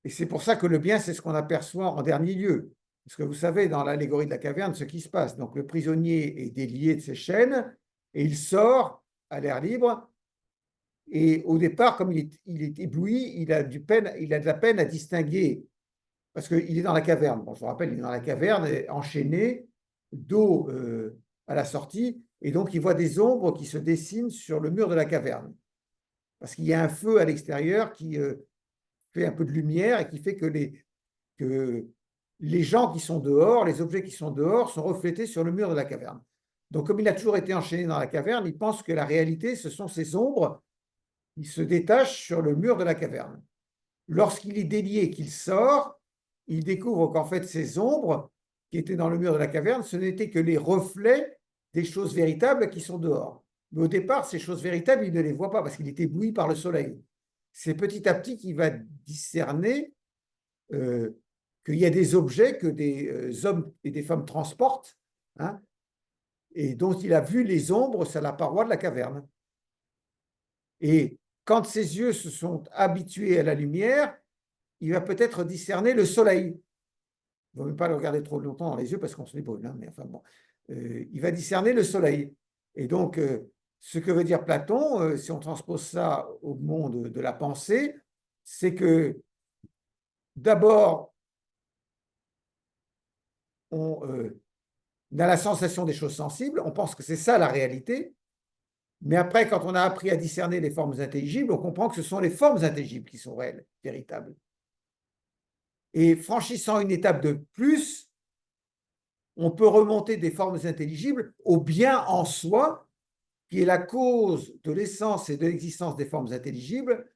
Et c'est pour ça que le bien, c'est ce qu'on aperçoit en dernier lieu. Parce que vous savez, dans l'allégorie de la caverne, ce qui se passe. Donc, le prisonnier est délié de ses chaînes et il sort à l'air libre. Et au départ, comme il est ébloui, il a de la peine à distinguer, parce qu'il est dans la caverne. Bon, je vous rappelle, il est dans la caverne, enchaîné, dos à la sortie, et donc il voit des ombres qui se dessinent sur le mur de la caverne. Parce qu'il y a un feu à l'extérieur qui fait un peu de lumière et qui fait que les gens qui sont dehors, les objets qui sont dehors, sont reflétés sur le mur de la caverne. Donc, comme il a toujours été enchaîné dans la caverne, il pense que la réalité, ce sont ces ombres qui se détachent sur le mur de la caverne. Lorsqu'il est délié, qu'il sort, il découvre qu'en fait, ces ombres qui étaient dans le mur de la caverne, ce n'étaient que les reflets des choses véritables qui sont dehors. Mais au départ, ces choses véritables, il ne les voit pas parce qu'il est ébloui par le soleil. C'est petit à petit qu'il va discerner qu'il y a des objets que des hommes et des femmes transportent, hein, et dont il a vu les ombres sur la paroi de la caverne. Et quand ses yeux se sont habitués à la lumière, il va peut-être discerner le soleil. Il ne faut même pas le regarder trop longtemps dans les yeux parce qu'on se les brûle, hein, mais enfin bon. Il va discerner le soleil. Et donc, ce que veut dire Platon, si on transpose ça au monde de la pensée, c'est que d'abord, on a la sensation des choses sensibles, on pense que c'est ça la réalité, mais après, quand on a appris à discerner les formes intelligibles, on comprend que ce sont les formes intelligibles qui sont réelles, véritables. Et franchissant une étape de plus, on peut remonter des formes intelligibles au bien en soi, qui est la cause de l'essence et de l'existence des formes intelligibles,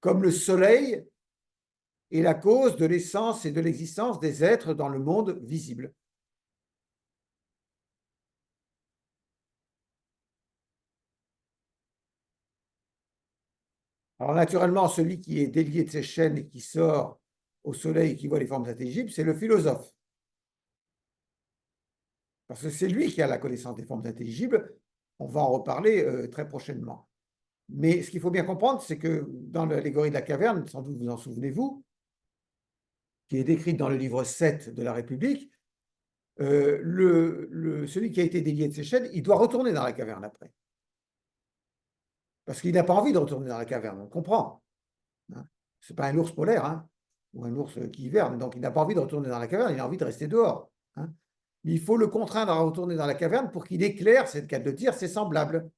comme le soleil est la cause de l'essence et de l'existence des êtres dans le monde visible. Alors naturellement, celui qui est délié de ses chaînes et qui sort au soleil et qui voit les formes intelligibles, c'est le philosophe. Parce que c'est lui qui a la connaissance des formes intelligibles. On va en reparler très prochainement. Mais ce qu'il faut bien comprendre, c'est que dans l'allégorie de la caverne, sans doute vous en souvenez-vous, qui est décrite dans le livre 7 de la République, celui qui a été délié de ses chaînes, il doit retourner dans la caverne après. Parce qu'il n'a pas envie de retourner dans la caverne, on comprend. Hein. Ce n'est pas un ours polaire, hein, ou un ours qui hiverne, donc il n'a pas envie de retourner dans la caverne, il a envie de rester dehors. Hein. Mais il faut le contraindre à retourner dans la caverne pour qu'il éclaire, c'est le cas de le dire, ses semblables.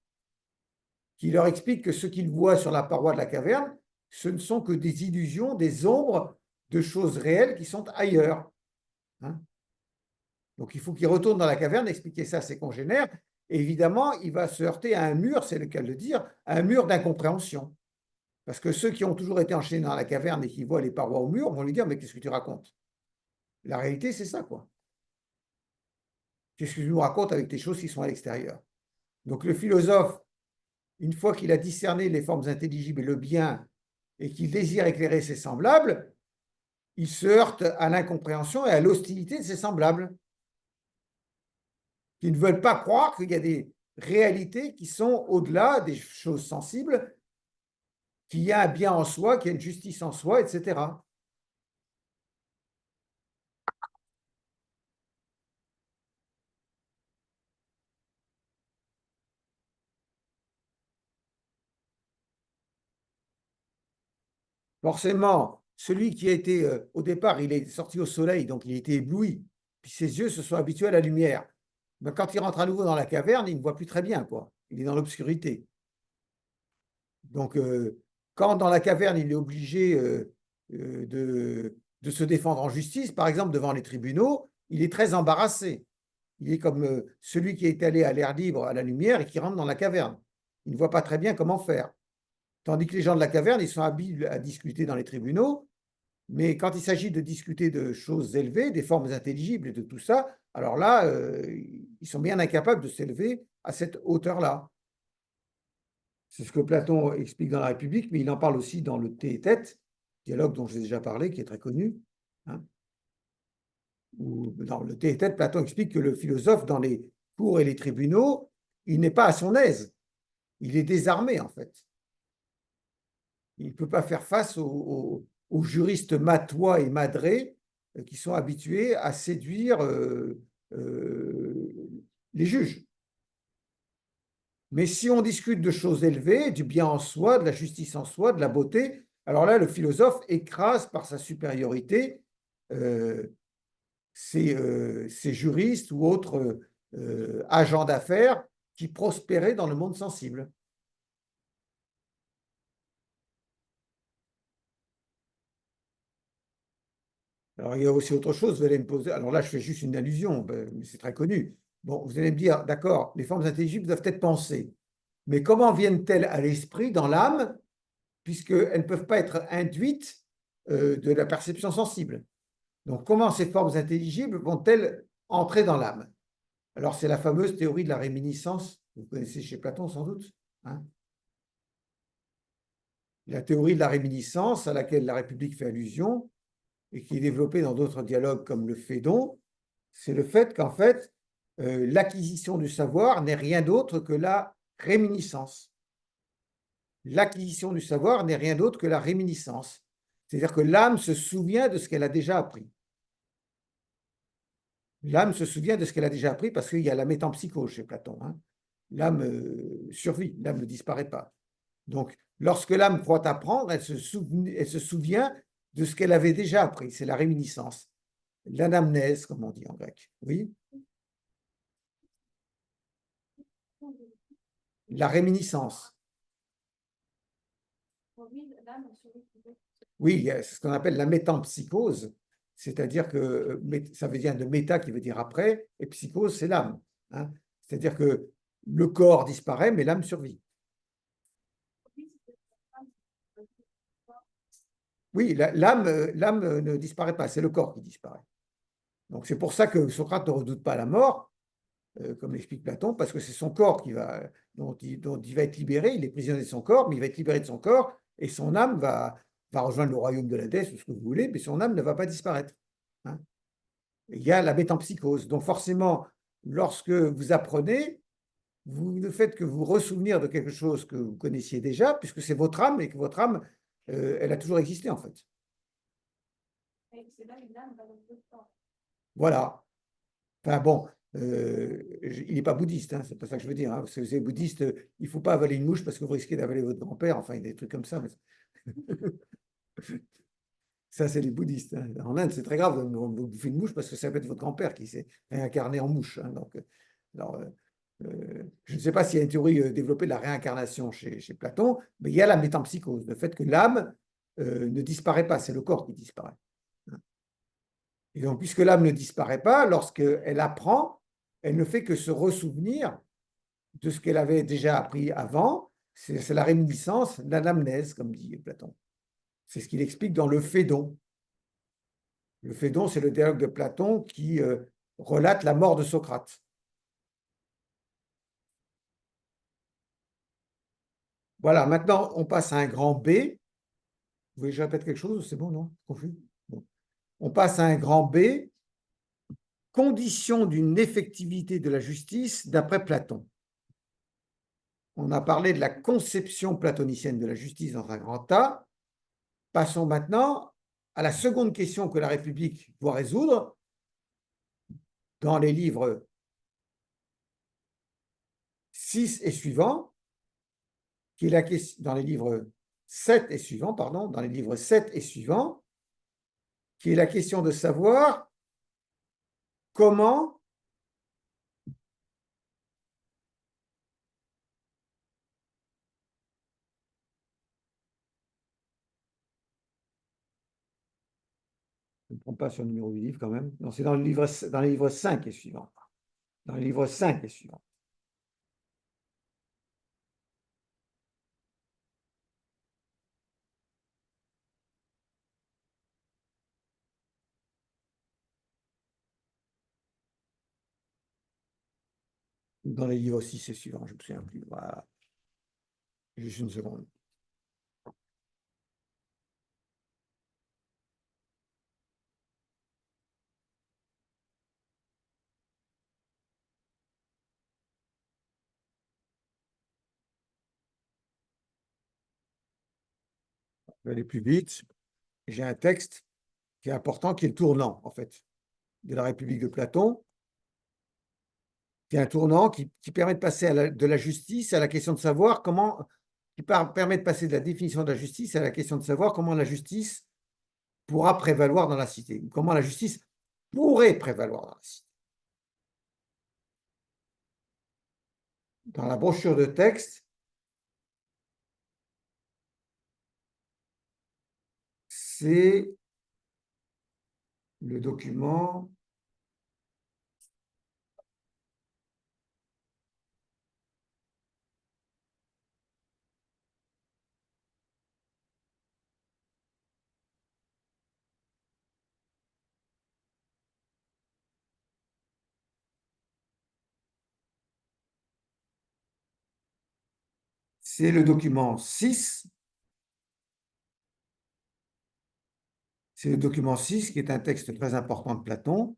Qu'il leur explique que ce qu'il voit sur la paroi de la caverne, ce ne sont que des illusions, des ombres de choses réelles qui sont ailleurs. Hein. Donc il faut qu'il retourne dans la caverne, expliquer ça à ses congénères. Et évidemment, il va se heurter à un mur, c'est le cas de le dire, à un mur d'incompréhension. Parce que ceux qui ont toujours été enchaînés dans la caverne et qui voient les parois au mur vont lui dire « Mais qu'est-ce que tu racontes ?» La réalité, c'est ça, quoi. Qu'est-ce que tu nous racontes avec tes choses qui sont à l'extérieur? Donc le philosophe, une fois qu'il a discerné les formes intelligibles et le bien, et qu'il désire éclairer ses semblables, il se heurte à l'incompréhension et à l'hostilité de ses semblables, qui ne veulent pas croire qu'il y a des réalités qui sont au-delà des choses sensibles, qu'il y a un bien en soi, qu'il y a une justice en soi, etc. Forcément, celui qui a été, au départ, il est sorti au soleil, donc il a été ébloui, puis ses yeux se sont habitués à la lumière. Mais quand il rentre à nouveau dans la caverne, il ne voit plus très bien, quoi. Il est dans l'obscurité. Donc, quand dans la caverne, il est obligé de se défendre en justice, par exemple devant les tribunaux, il est très embarrassé. Il est comme celui qui est allé à l'air libre, à la lumière, et qui rentre dans la caverne. Il ne voit pas très bien comment faire. Tandis que les gens de la caverne, ils sont habiles à discuter dans les tribunaux, mais quand il s'agit de discuter de choses élevées, des formes intelligibles et de tout ça, alors là, ils sont bien incapables de s'élever à cette hauteur-là. C'est ce que Platon explique dans la République, mais il en parle aussi dans le Thé et Tête, dialogue dont j'ai déjà parlé, qui est très connu. Hein, où, dans le Thé et Tête, Platon explique que le philosophe, dans les cours et les tribunaux, il n'est pas à son aise. Il est désarmé, en fait. Il ne peut pas faire face aux juristes matois et madrés qui sont habitués à séduire les juges. Mais si on discute de choses élevées, du bien en soi, de la justice en soi, de la beauté, alors là, le philosophe écrase par sa supériorité ces juristes ou autres agents d'affaires qui prospéraient dans le monde sensible. Alors, il y a aussi autre chose, vous allez me poser. Alors là, je fais juste une allusion, mais c'est très connu. Bon, vous allez me dire, d'accord, les formes intelligibles doivent être pensées. Mais comment viennent-elles à l'esprit, dans l'âme, puisqu'elles ne peuvent pas être induites de la perception sensible? Donc, comment ces formes intelligibles vont-elles entrer dans l'âme? Alors, c'est la fameuse théorie de la réminiscence, vous connaissez chez Platon sans doute, hein? La théorie de la réminiscence à laquelle la République fait allusion et qui est développée dans d'autres dialogues comme le Phédon, c'est le fait qu'en fait, l'acquisition du savoir n'est rien d'autre que la réminiscence. L'acquisition du savoir n'est rien d'autre que la réminiscence. C'est-à-dire que l'âme se souvient de ce qu'elle a déjà appris. L'âme se souvient de ce qu'elle a déjà appris parce qu'il y a la métempsychose chez Platon. Hein. L'âme survit, l'âme ne disparaît pas. Donc, lorsque l'âme croit apprendre, elle se souvient de ce qu'elle avait déjà appris. C'est la réminiscence. L'anamnèse, comme on dit en grec. Oui. La réminiscence. Oui, c'est ce qu'on appelle la métempsychose, c'est-à-dire que ça vient de méta qui veut dire après, et psychose, c'est l'âme. Hein. C'est-à-dire que le corps disparaît, mais l'âme survit. Oui, l'âme ne disparaît pas, c'est le corps qui disparaît. Donc c'est pour ça que Socrate ne redoute pas la mort, comme l'explique Platon, parce que c'est son corps dont il va être libéré, il est prisonnier de son corps, mais il va être libéré de son corps, et son âme va rejoindre le royaume de l'Hadès, ou ce que vous voulez, mais son âme ne va pas disparaître. Hein. Il y a la métempsychose. Donc forcément, lorsque vous apprenez, le fait que vous ressouvenir de quelque chose que vous connaissiez déjà, puisque c'est votre âme, et que votre âme, elle a toujours existé en fait. Voilà. Enfin bon, il n'est pas bouddhiste, hein, c'est pas ça que je veux dire. Hein. Si vous êtes bouddhiste, il ne faut pas avaler une mouche parce que vous risquez d'avaler votre grand-père, enfin, des trucs comme ça. Mais... ça, c'est les bouddhistes. Hein. En Inde, c'est très grave de bouffer une mouche parce que ça peut être votre grand-père qui s'est réincarné en mouche. Hein. Donc, alors, je ne sais pas s'il y a une théorie développée de la réincarnation chez Platon, mais il y a la métempsychose, le fait que l'âme ne disparaît pas, c'est le corps qui disparaît. Et donc, puisque l'âme ne disparaît pas, lorsqu'elle apprend, elle ne fait que se ressouvenir de ce qu'elle avait déjà appris avant. C'est la réminiscence, l'anamnèse, comme dit Platon. C'est ce qu'il explique dans le Phédon. Le Phédon, c'est le dialogue de Platon qui relate la mort de Socrate. Voilà, maintenant, on passe à un grand B. Vous voulez que je répète quelque chose? C'est bon, non? Confus? Bon. On passe à un grand B, condition d'une effectivité de la justice d'après Platon. On a parlé de la conception platonicienne de la justice dans un grand A. Passons maintenant à la seconde question que la République doit résoudre dans les livres 6 et suivants, qui est la question, dans les livres 7 et suivants, pardon, dans les livres 7 et suivants, qui est la question de savoir comment je ne me trompe pas sur le numéro du livre quand même. Non, c'est dans les livres 5 et suivants. Dans les livres 5 et suivants. Dans les livres 6 et suivants, je ne me souviens plus. Voilà. Juste une seconde. Je vais aller plus vite. J'ai un texte qui est important, qui est le tournant, en fait, de la République de Platon, qui est un tournant qui permet de passer de la justice à la question de savoir comment, permet de passer de la définition de la justice à la question de savoir comment la justice pourra prévaloir dans la cité, ou comment la justice pourrait prévaloir dans la cité. Dans la brochure de texte, c'est le document c'est le document 6. C'est le document 6 qui est un texte très important de Platon.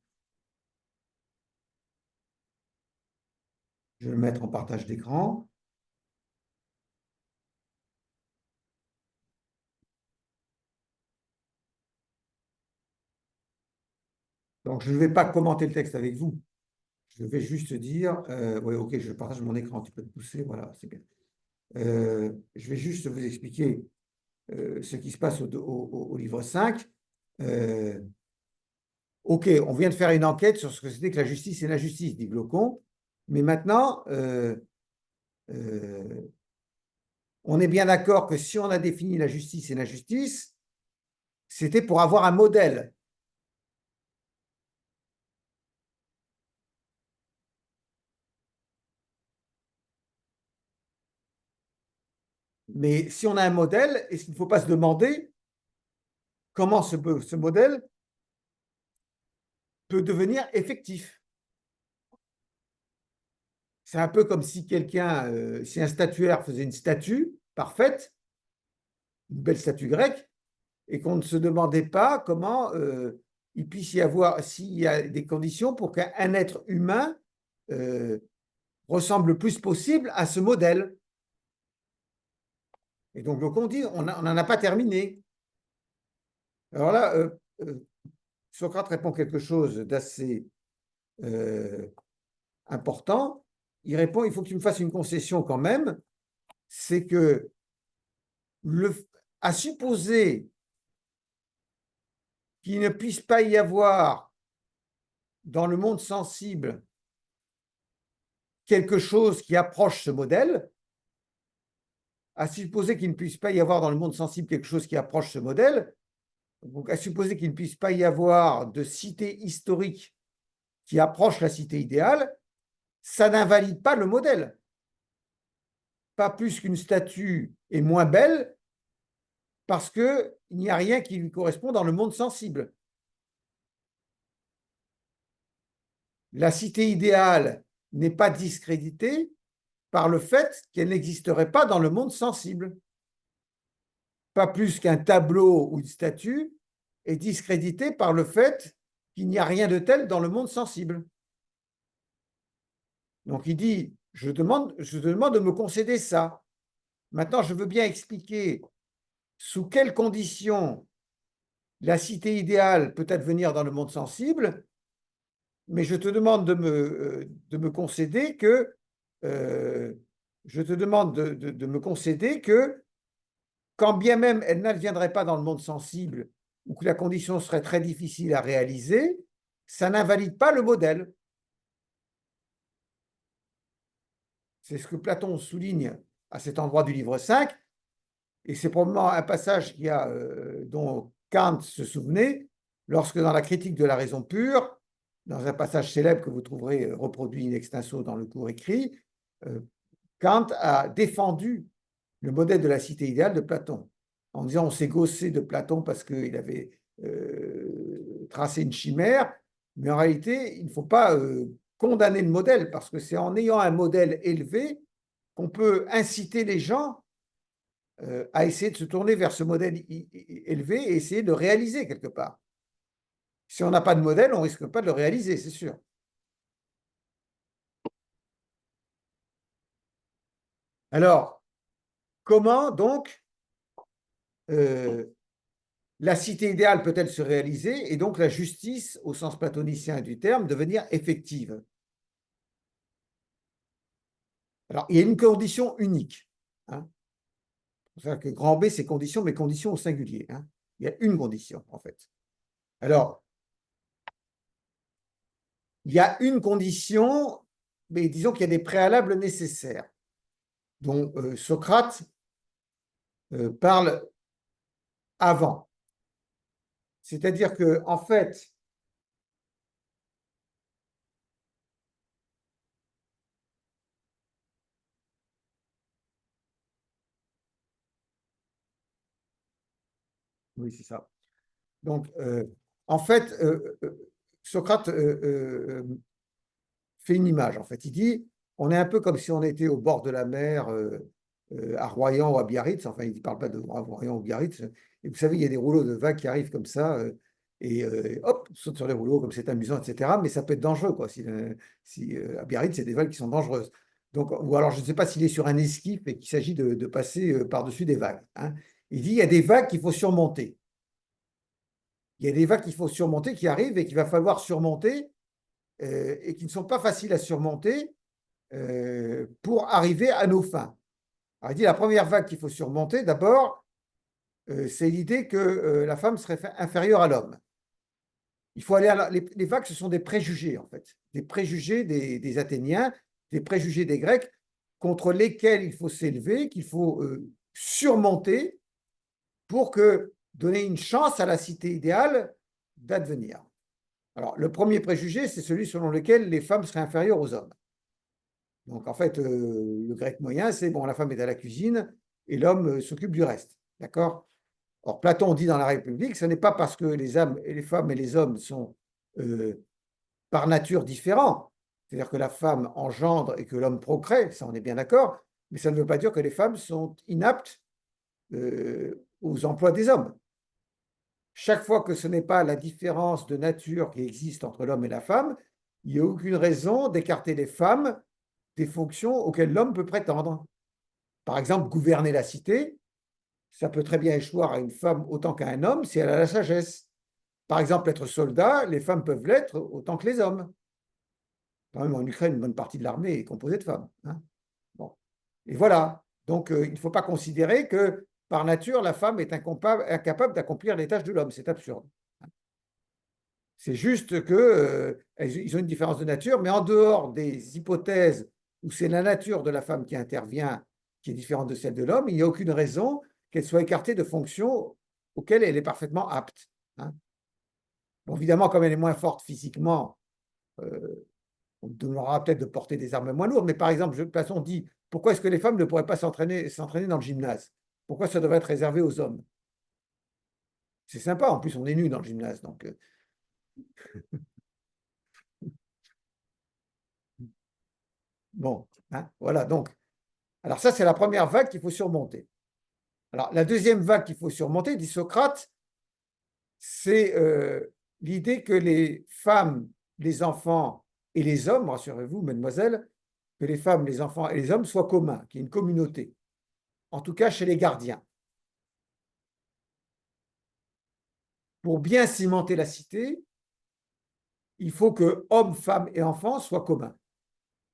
Je vais le mettre en partage d'écran. Donc, je ne vais pas commenter le texte avec vous. Je vais juste dire, oui, ok, je partage mon écran, tu peux te pousser, voilà, c'est bien. Je vais juste vous expliquer ce qui se passe au livre 5. Ok, on vient de faire une enquête sur ce que c'était que la justice et l'injustice, dit Glaucon, mais maintenant, on est bien d'accord que si on a défini la justice et l'injustice, c'était pour avoir un modèle. Mais si on a un modèle, est-ce qu'il ne faut pas se demander comment ce modèle peut devenir effectif? C'est un peu comme si quelqu'un, si un statuaire faisait une statue parfaite, une belle statue grecque, et qu'on ne se demandait pas comment il puisse y avoir, s'il y a des conditions pour qu'un être humain ressemble le plus possible à ce modèle. Et donc, on dit, on n'en a pas terminé. Alors là, Socrate répond quelque chose d'assez important. Il répond, il faut que tu me fasses une concession quand même, c'est que à supposer qu'il ne puisse pas y avoir dans le monde sensible quelque chose qui approche ce modèle, à supposer qu'il ne puisse pas y avoir dans le monde sensible quelque chose qui approche ce modèle, donc à supposer qu'il ne puisse pas y avoir de cité historique qui approche la cité idéale, ça n'invalide pas le modèle. Pas plus qu'une statue est moins belle parce qu'il n'y a rien qui lui correspond dans le monde sensible. La cité idéale n'est pas discréditée par le fait qu'elle n'existerait pas dans le monde sensible. Pas plus qu'un tableau ou une statue est discrédité par le fait qu'il n'y a rien de tel dans le monde sensible. Donc il dit, je te demande de me concéder ça. Maintenant, je veux bien expliquer sous quelles conditions la cité idéale peut advenir dans le monde sensible, mais je te demande de me concéder que me concéder que quand bien même elle n'adviendrait pas dans le monde sensible ou que la condition serait très difficile à réaliser, ça n'invalide pas le modèle. C'est ce que Platon souligne à cet endroit du livre 5, et c'est probablement un passage dont Kant se souvenait lorsque dans la critique de la raison pure, dans un passage célèbre que vous trouverez reproduit in extenso dans le cours écrit, Kant a défendu le modèle de la cité idéale de Platon, en disant on s'est gaussé de Platon parce qu'il avait tracé une chimère, mais en réalité, il ne faut pas condamner le modèle, parce que c'est en ayant un modèle élevé qu'on peut inciter les gens à essayer de se tourner vers ce modèle élevé et essayer de le réaliser quelque part. Si on n'a pas de modèle, on ne risque pas de le réaliser, c'est sûr. Alors, comment donc la cité idéale peut-elle se réaliser et donc la justice, au sens platonicien du terme, devenir effective? Alors, il y a une condition unique. Hein. C'est pour ça que grand B, c'est condition, mais condition au singulier. Hein. Il y a une condition, en fait. Alors, il y a une condition, mais disons qu'il y a des préalables nécessaires, dont Socrate parle avant. C'est-à-dire que, en fait, oui, c'est ça. Donc, en fait, Socrate fait une image. En fait, il dit, on est un peu comme si on était au bord de la mer, à Royan ou à Biarritz. Enfin, il ne parle pas de Royan ou Biarritz. Et vous savez, il y a des rouleaux de vagues qui arrivent comme ça, et hop, saute sur les rouleaux comme c'est amusant, etc. Mais ça peut être dangereux, quoi. Si à Biarritz, c'est des vagues qui sont dangereuses. Donc, ou alors, je ne sais pas s'il est sur un esquif et qu'il s'agit de passer par-dessus des vagues. Hein. Il dit, il y a des vagues qu'il faut surmonter. Il y a des vagues qu'il faut surmonter, qui arrivent et qu'il va falloir surmonter, et qui ne sont pas faciles à surmonter pour arriver à nos fins. Alors, il dit la première vague qu'il faut surmonter, d'abord, c'est l'idée que la femme serait inférieure à l'homme. Il faut aller les vagues, ce sont des préjugés, en fait, des préjugés des Athéniens, des préjugés des Grecs, contre lesquels il faut s'élever, qu'il faut surmonter pour donner une chance à la cité idéale d'advenir. Alors, le premier préjugé, c'est celui selon lequel les femmes seraient inférieures aux hommes. Donc, en fait, le grec moyen, c'est bon, la femme est à la cuisine et l'homme s'occupe du reste. D'accord? Or, Platon dit dans la République, ce n'est pas parce que les femmes et les hommes sont par nature différents, c'est-à-dire que la femme engendre et que l'homme procrée, ça on est bien d'accord, mais ça ne veut pas dire que les femmes sont inaptes aux emplois des hommes. Chaque fois que ce n'est pas la différence de nature qui existe entre l'homme et la femme, il n'y a aucune raison d'écarter les femmes des fonctions auxquelles l'homme peut prétendre. Par exemple, gouverner la cité, ça peut très bien échouer à une femme autant qu'à un homme si elle a la sagesse. Par exemple, être soldat, les femmes peuvent l'être autant que les hommes. Quand même, en Ukraine, une bonne partie de l'armée est composée de femmes. Hein. Bon. Et voilà. Donc, il ne faut pas considérer que, par nature, la femme est incapable d'accomplir les tâches de l'homme. C'est absurde. C'est juste qu'ils ont une différence de nature, mais en dehors des hypothèses où c'est la nature de la femme qui intervient, qui est différente de celle de l'homme, il n'y a aucune raison qu'elle soit écartée de fonctions auxquelles elle est parfaitement apte. Hein. Bon, évidemment, comme elle est moins forte physiquement, on demandera peut-être de porter des armes moins lourdes, mais par exemple, Platon dit, pourquoi est-ce que les femmes ne pourraient pas s'entraîner dans le gymnase? Pourquoi ça devrait être réservé aux hommes? C'est sympa, en plus on est nus dans le gymnase, donc... Bon, hein, voilà, donc... Alors ça, c'est la première vague qu'il faut surmonter. Alors la deuxième vague qu'il faut surmonter, dit Socrate, c'est l'idée que les femmes, les enfants et les hommes, rassurez-vous, mesdemoiselles, que les femmes, les enfants et les hommes soient communs, qu'il y ait une communauté, en tout cas chez les gardiens. Pour bien cimenter la cité, il faut que hommes, femmes et enfants soient communs.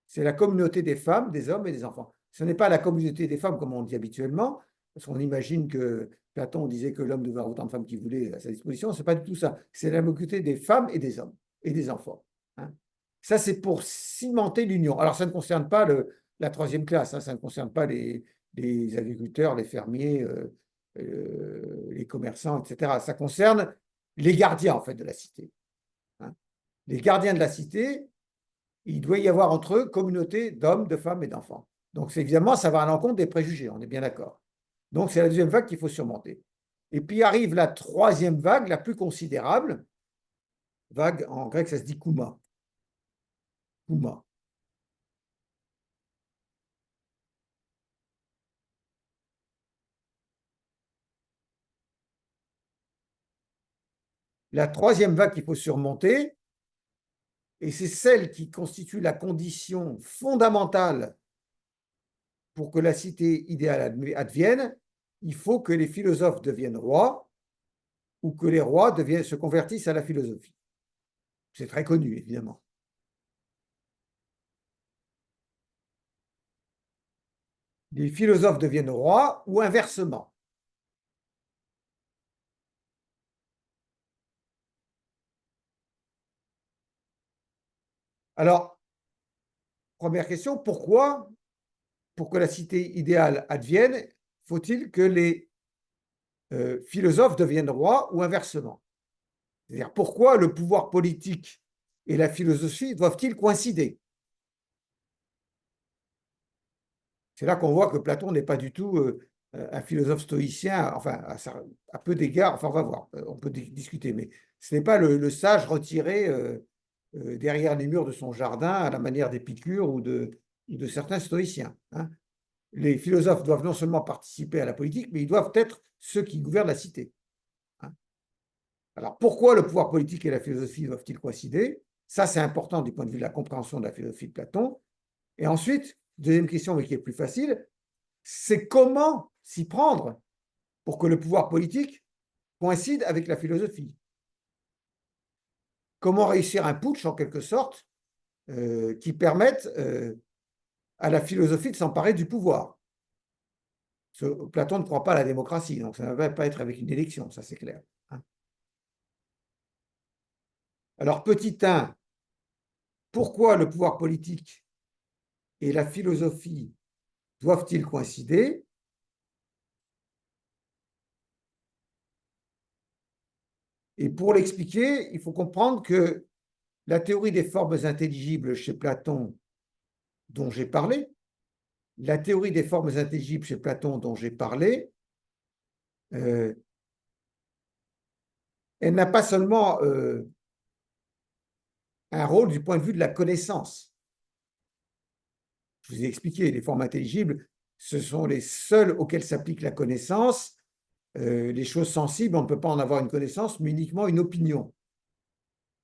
C'est la communauté des femmes, des hommes et des enfants. Ce n'est pas la communauté des femmes comme on dit habituellement, parce qu'on imagine que Platon disait que l'homme devait avoir autant de femmes qu'il voulait à sa disposition. Ce n'est pas du tout ça. C'est la communauté des femmes et des hommes et des enfants. Hein. Ça, c'est pour cimenter l'union. Alors, ça ne concerne pas la troisième classe, hein, ça ne concerne pas les agriculteurs, les fermiers, les commerçants, etc. Ça concerne les gardiens, en fait, de la cité. Hein. Les gardiens de la cité, il doit y avoir entre eux communauté d'hommes, de femmes et d'enfants. Donc, évidemment, ça va à l'encontre des préjugés, on est bien d'accord. Donc, c'est la deuxième vague qu'il faut surmonter. Et puis arrive la troisième vague, la plus considérable. Vague, en grec, ça se dit kouma. Kouma. La troisième vague qu'il faut surmonter, et c'est celle qui constitue la condition fondamentale pour que la cité idéale advienne, il faut que les philosophes deviennent rois ou que les rois se convertissent à la philosophie. C'est très connu, évidemment. Les philosophes deviennent rois ou inversement. Alors, première question, pourquoi, pour que la cité idéale advienne, faut-il que les philosophes deviennent rois ou inversement? C'est-à-dire, pourquoi le pouvoir politique et la philosophie doivent-ils coïncider? C'est là qu'on voit que Platon n'est pas du tout un philosophe stoïcien, enfin, à peu d'égards, enfin, on va voir, on peut discuter, mais ce n'est pas le sage retiré derrière les murs de son jardin à la manière d'Épicure ou de certains stoïciens. Hein. Les philosophes doivent non seulement participer à la politique, mais ils doivent être ceux qui gouvernent la cité. Hein. Alors, pourquoi le pouvoir politique et la philosophie doivent-ils coïncider? Ça, c'est important du point de vue de la compréhension de la philosophie de Platon. Et ensuite, deuxième question, mais qui est plus facile, c'est comment s'y prendre pour que le pouvoir politique coïncide avec la philosophie. Comment réussir un putsch, en quelque sorte, qui permette à la philosophie de s'emparer du pouvoir. Platon ne croit pas à la démocratie, donc ça ne va pas être avec une élection, ça c'est clair. Hein. Alors, petit 1, pourquoi le pouvoir politique et la philosophie doivent-ils coïncider? Et pour l'expliquer, il faut comprendre que la théorie des formes intelligibles chez Platon, dont j'ai parlé, la théorie des formes intelligibles chez Platon dont j'ai parlé, elle n'a pas seulement un rôle du point de vue de la connaissance. Je vous ai expliqué, les formes intelligibles, ce sont les seules auxquelles s'applique la connaissance. Les choses sensibles, on ne peut pas en avoir une connaissance, mais uniquement une opinion.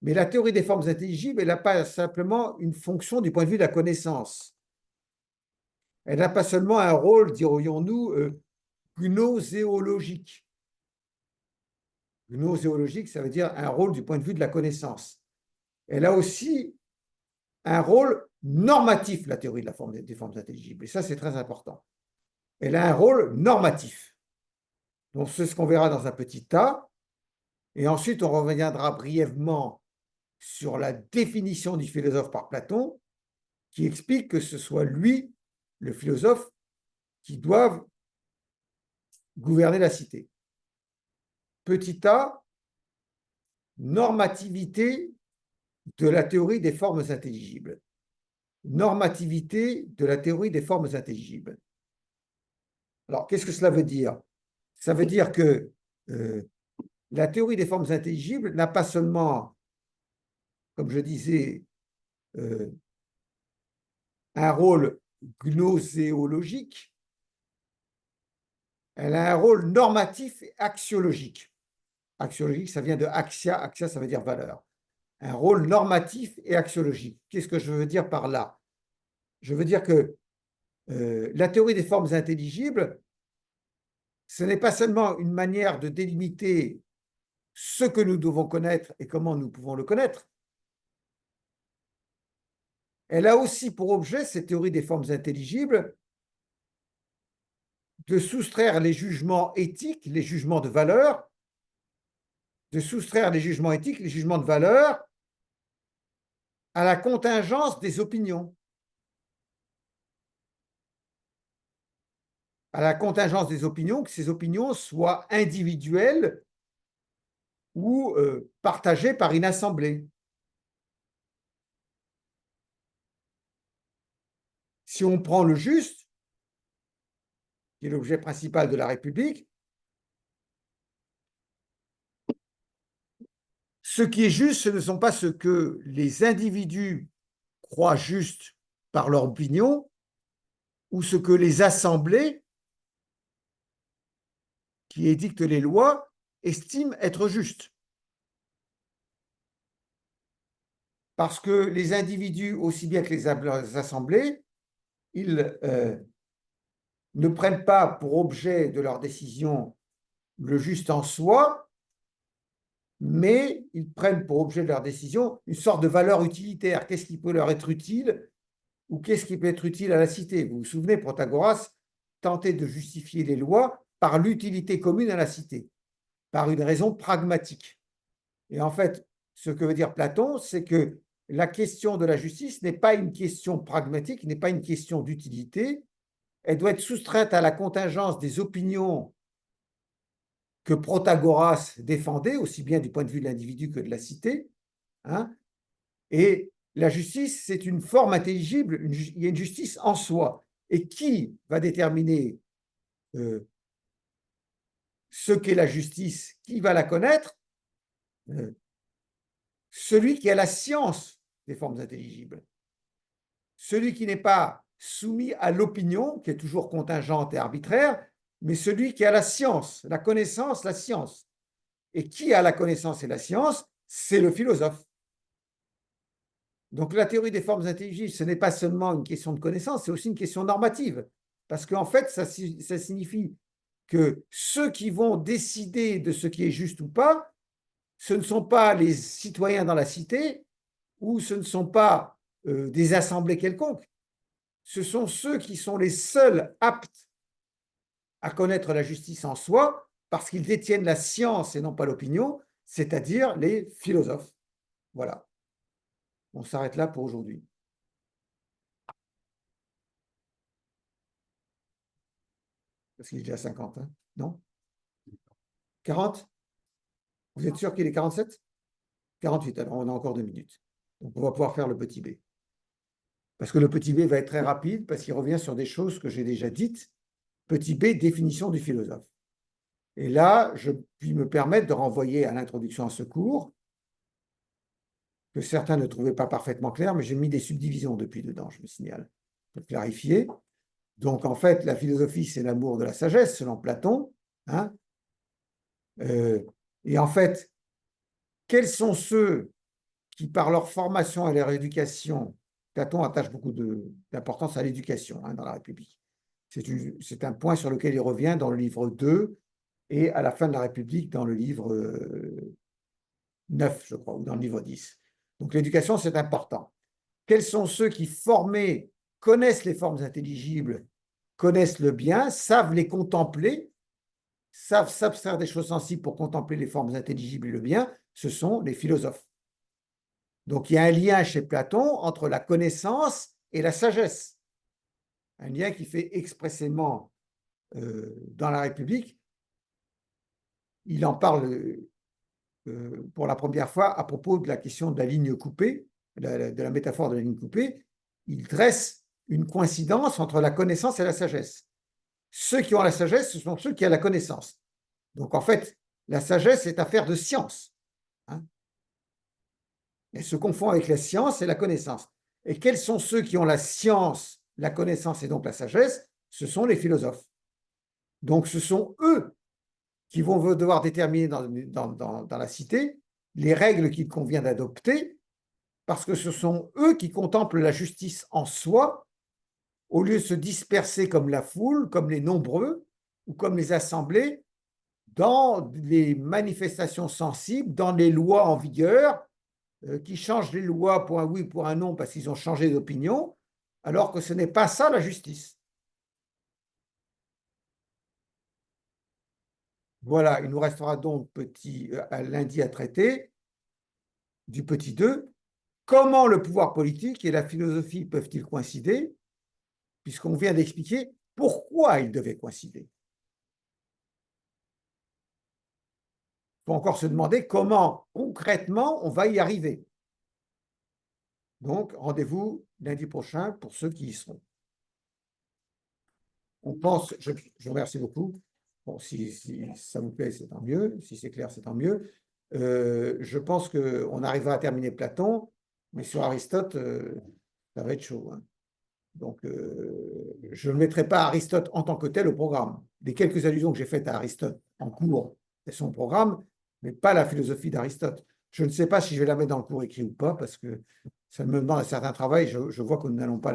Mais la théorie des formes intelligibles, elle n'a pas simplement une fonction du point de vue de la connaissance. Elle n'a pas seulement un rôle, dirions-nous, gnoséologique. Gnoséologique, ça veut dire un rôle du point de vue de la connaissance. Elle a aussi un rôle normatif, la théorie des formes intelligibles. Et ça, c'est très important. Elle a un rôle normatif. Donc, c'est ce qu'on verra dans un petit tas. Et ensuite, on reviendra brièvement sur la définition du philosophe par Platon, qui explique que ce soit lui, le philosophe, qui doit gouverner la cité. Petit a, normativité de la théorie des formes intelligibles. Normativité de la théorie des formes intelligibles. Alors, qu'est-ce que cela veut dire? Ça veut dire que la théorie des formes intelligibles n'a pas seulement, comme je disais, un rôle gnoséologique, elle a un rôle normatif et axiologique. Axiologique, ça vient de axia, axia, ça veut dire valeur. Un rôle normatif et axiologique. Qu'est-ce que je veux dire par là? Je veux dire que la théorie des formes intelligibles, ce n'est pas seulement une manière de délimiter ce que nous devons connaître et comment nous pouvons le connaître. Elle a aussi pour objet, cette théorie des formes intelligibles, de soustraire les jugements éthiques, les jugements de valeur, de soustraire les jugements éthiques, les jugements de valeur à la contingence des opinions. À la contingence des opinions, que ces opinions soient individuelles ou partagées par une assemblée. Si on prend le juste, qui est l'objet principal de la République, ce qui est juste, ce ne sont pas ce que les individus croient juste par leur opinion ou ce que les assemblées qui édictent les lois estiment être juste. parce que les individus, aussi bien que les assemblées, ils ne prennent pas pour objet de leur décision le juste en soi, mais ils prennent pour objet de leur décision une sorte de valeur utilitaire. Qu'est-ce qui peut leur être utile ou qu'est-ce qui peut être utile à la cité? Vous vous souvenez, Protagoras tentait de justifier les lois par l'utilité commune à la cité, par une raison pragmatique. Et en fait, ce que veut dire Platon, c'est que la question de la justice n'est pas une question pragmatique, n'est pas une question d'utilité, elle doit être soustraite à la contingence des opinions que Protagoras défendait, aussi bien du point de vue de l'individu que de la cité. Hein. Et la justice, c'est une forme intelligible, il y a une justice en soi. Et qui va déterminer ce qu'est la justice? Qui va la connaître? Celui qui a la science des formes intelligibles. Celui qui n'est pas soumis à l'opinion, qui est toujours contingente et arbitraire, mais celui qui a la science, la connaissance, la science. Et qui a la connaissance et la science? C'est le philosophe. Donc la théorie des formes intelligibles, ce n'est pas seulement une question de connaissance, c'est aussi une question normative. Parce qu'en fait, ça signifie que ceux qui vont décider de ce qui est juste ou pas, ce ne sont pas les citoyens dans la cité ou ce ne sont pas des assemblées quelconques. Ce sont ceux qui sont les seuls aptes à connaître la justice en soi parce qu'ils détiennent la science et non pas l'opinion, c'est-à-dire les philosophes. Voilà. On s'arrête là pour aujourd'hui. Parce qu'il est déjà 50, hein? Non? 40? Vous êtes sûr qu'il est 47? 48, alors on a encore 2 minutes. Donc on va pouvoir faire le petit b. Parce que le petit b va être très rapide, parce qu'il revient sur des choses que j'ai déjà dites. Petit b, définition du philosophe. Et là, je puis me permettre de renvoyer à l'introduction à ce cours, que certains ne trouvaient pas parfaitement clair, mais j'ai mis des subdivisions depuis dedans, je me signale, pour clarifier. Donc, en fait, la philosophie, c'est l'amour de la sagesse, selon Platon. Hein. Et en fait, quels sont ceux qui, par leur formation et leur éducation, Platon attache beaucoup d'importance à l'éducation dans la République. C'est un point sur lequel il revient dans le livre 2 et à la fin de la République dans le livre 9, je crois, ou dans le livre 10. Donc l'éducation, c'est important. Quels sont ceux qui, formés, connaissent les formes intelligibles, connaissent le bien, savent les contempler, savent s'abstraire des choses sensibles pour contempler les formes intelligibles et le bien? Ce sont les philosophes. Donc il y a un lien chez Platon entre la connaissance et la sagesse. Un lien qui fait expressément dans la République. Il en parle pour la première fois à propos de la question de la ligne coupée, de la métaphore de la ligne coupée. Il dresse une coïncidence entre la connaissance et la sagesse. Ceux qui ont la sagesse, ce sont ceux qui ont la connaissance. Donc en fait, la sagesse est affaire de science. Hein. Elle se confond avec la science et la connaissance. Et quels sont ceux qui ont la science, la connaissance et donc la sagesse? Ce sont les philosophes. Donc ce sont eux qui vont devoir déterminer dans la cité les règles qu'il convient d'adopter, parce que ce sont eux qui contemplent la justice en soi, au lieu de se disperser comme la foule, comme les nombreux, ou comme les assemblées, dans les manifestations sensibles, dans les lois en vigueur, qui changent les lois pour un oui, pour un non, parce qu'ils ont changé d'opinion, alors que ce n'est pas ça la justice. Voilà, il nous restera donc lundi à traiter du petit 2. Comment le pouvoir politique et la philosophie peuvent-ils coïncider, puisqu'on vient d'expliquer pourquoi ils devaient coïncider. Il faut encore se demander comment concrètement on va y arriver. Donc, rendez-vous lundi prochain pour ceux qui y seront. On pense, je vous remercie beaucoup. Bon, si ça vous plaît, c'est tant mieux. Si c'est clair, c'est tant mieux. Je pense qu'on arrivera à terminer Platon, mais sur Aristote, ça va être chaud. Hein. Donc, je ne mettrai pas Aristote en tant que tel au programme. Les quelques allusions que j'ai faites à Aristote en cours, elles sont au programme, mais pas la philosophie d'Aristote. Je ne sais pas si je vais la mettre dans le cours écrit ou pas, parce que ça me demande un certain travail. Je vois que nous n'allons pas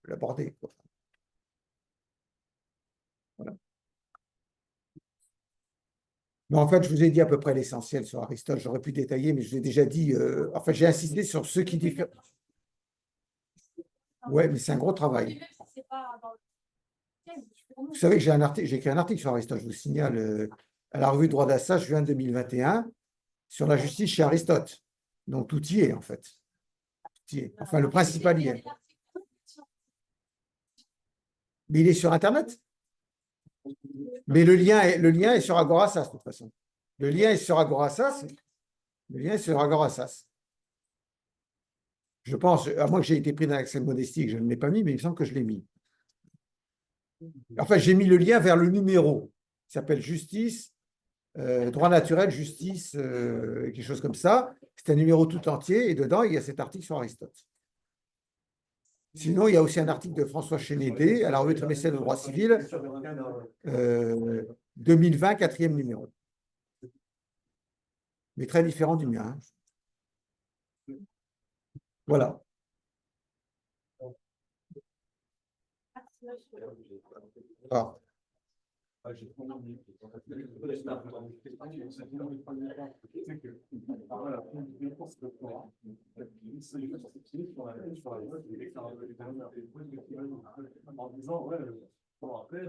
l'aborder, quoi. Voilà. Mais en fait, je vous ai dit à peu près l'essentiel sur Aristote. J'aurais pu détailler, mais je l'ai déjà dit. Enfin, j'ai insisté sur ce qui diffère. Ouais, mais c'est un gros travail. Vous savez que j'ai écrit un article sur Aristote, je vous signale, à la revue Droit d'Assas, juin 2021, sur la justice chez Aristote. Donc tout y est, en fait. Tout y est. Enfin, le principal y est. Mais il est sur Internet. Mais le lien est sur Agorasas, de toute façon. Le lien est sur Agorasas. Le lien est sur Agorasas. Je pense, à moins que j'ai été pris dans l'accès de modestie, que je ne l'ai pas mis, mais il me semble que je l'ai mis. Enfin, j'ai mis le lien vers le numéro. Il s'appelle Justice, droit naturel, justice, quelque chose comme ça. C'est un numéro tout entier et dedans, il y a cet article sur Aristote. Sinon, il y a aussi un article de François Chénédé à la revue trimestrielle de droit civil, 2020, quatrième numéro. Mais très différent du mien, hein. Voilà. Alors, En disant, ouais, bon, après,